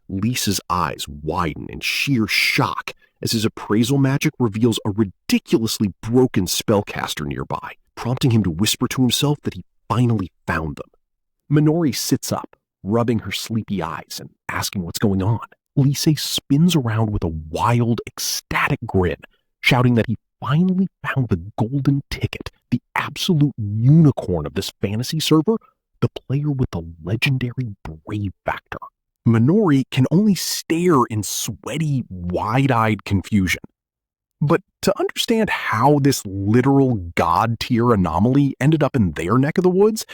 Liese's eyes widen in sheer shock as his appraisal magic reveals a ridiculously broken spellcaster nearby, prompting him to whisper to himself that he finally found them. Minori sits up, rubbing her sleepy eyes and asking what's going on. Liese spins around with a wild, ecstatic grin, shouting that he finally found the golden ticket, the absolute unicorn of this fantasy server, the player with the legendary brave factor. Minori can only stare in sweaty, wide-eyed confusion. But to understand how this literal god-tier anomaly ended up in their neck of the woods,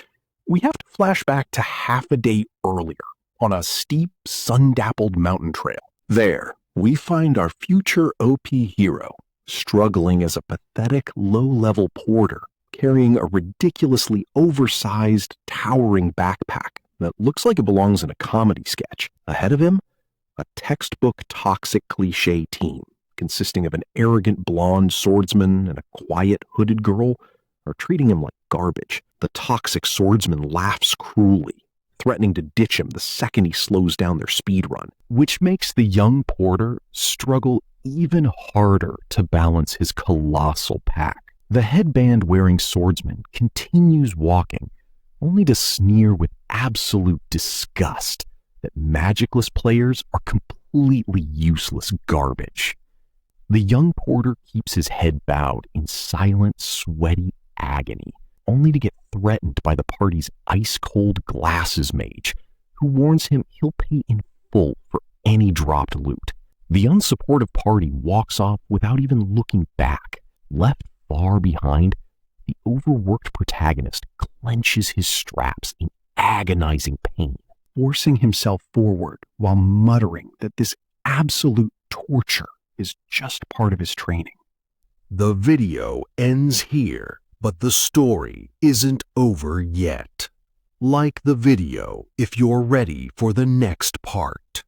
we have to flash back to half a day earlier on a steep, sun-dappled mountain trail. There, we find our future OP hero struggling as a pathetic, low-level porter, carrying a ridiculously oversized, towering backpack that looks like it belongs in a comedy sketch. Ahead of him, a textbook toxic cliché team consisting of an arrogant blonde swordsman and a quiet hooded girl are treating him like garbage. The toxic swordsman laughs cruelly, threatening to ditch him the second he slows down their speed run, which makes the young porter struggle even harder to balance his colossal pack. The headband-wearing swordsman continues walking, only to sneer with absolute disgust that magicless players are completely useless garbage. The young porter keeps his head bowed in silent, sweaty agony, only to get threatened by the party's ice-cold glasses mage, who warns him he'll pay in full for any dropped loot. The unsupportive party walks off without even looking back. Left far behind, the overworked protagonist clenches his straps in agonizing pain, forcing himself forward while muttering that this absolute torture is just part of his training. The video ends here, but the story isn't over yet. Like the video if you're ready for the next part.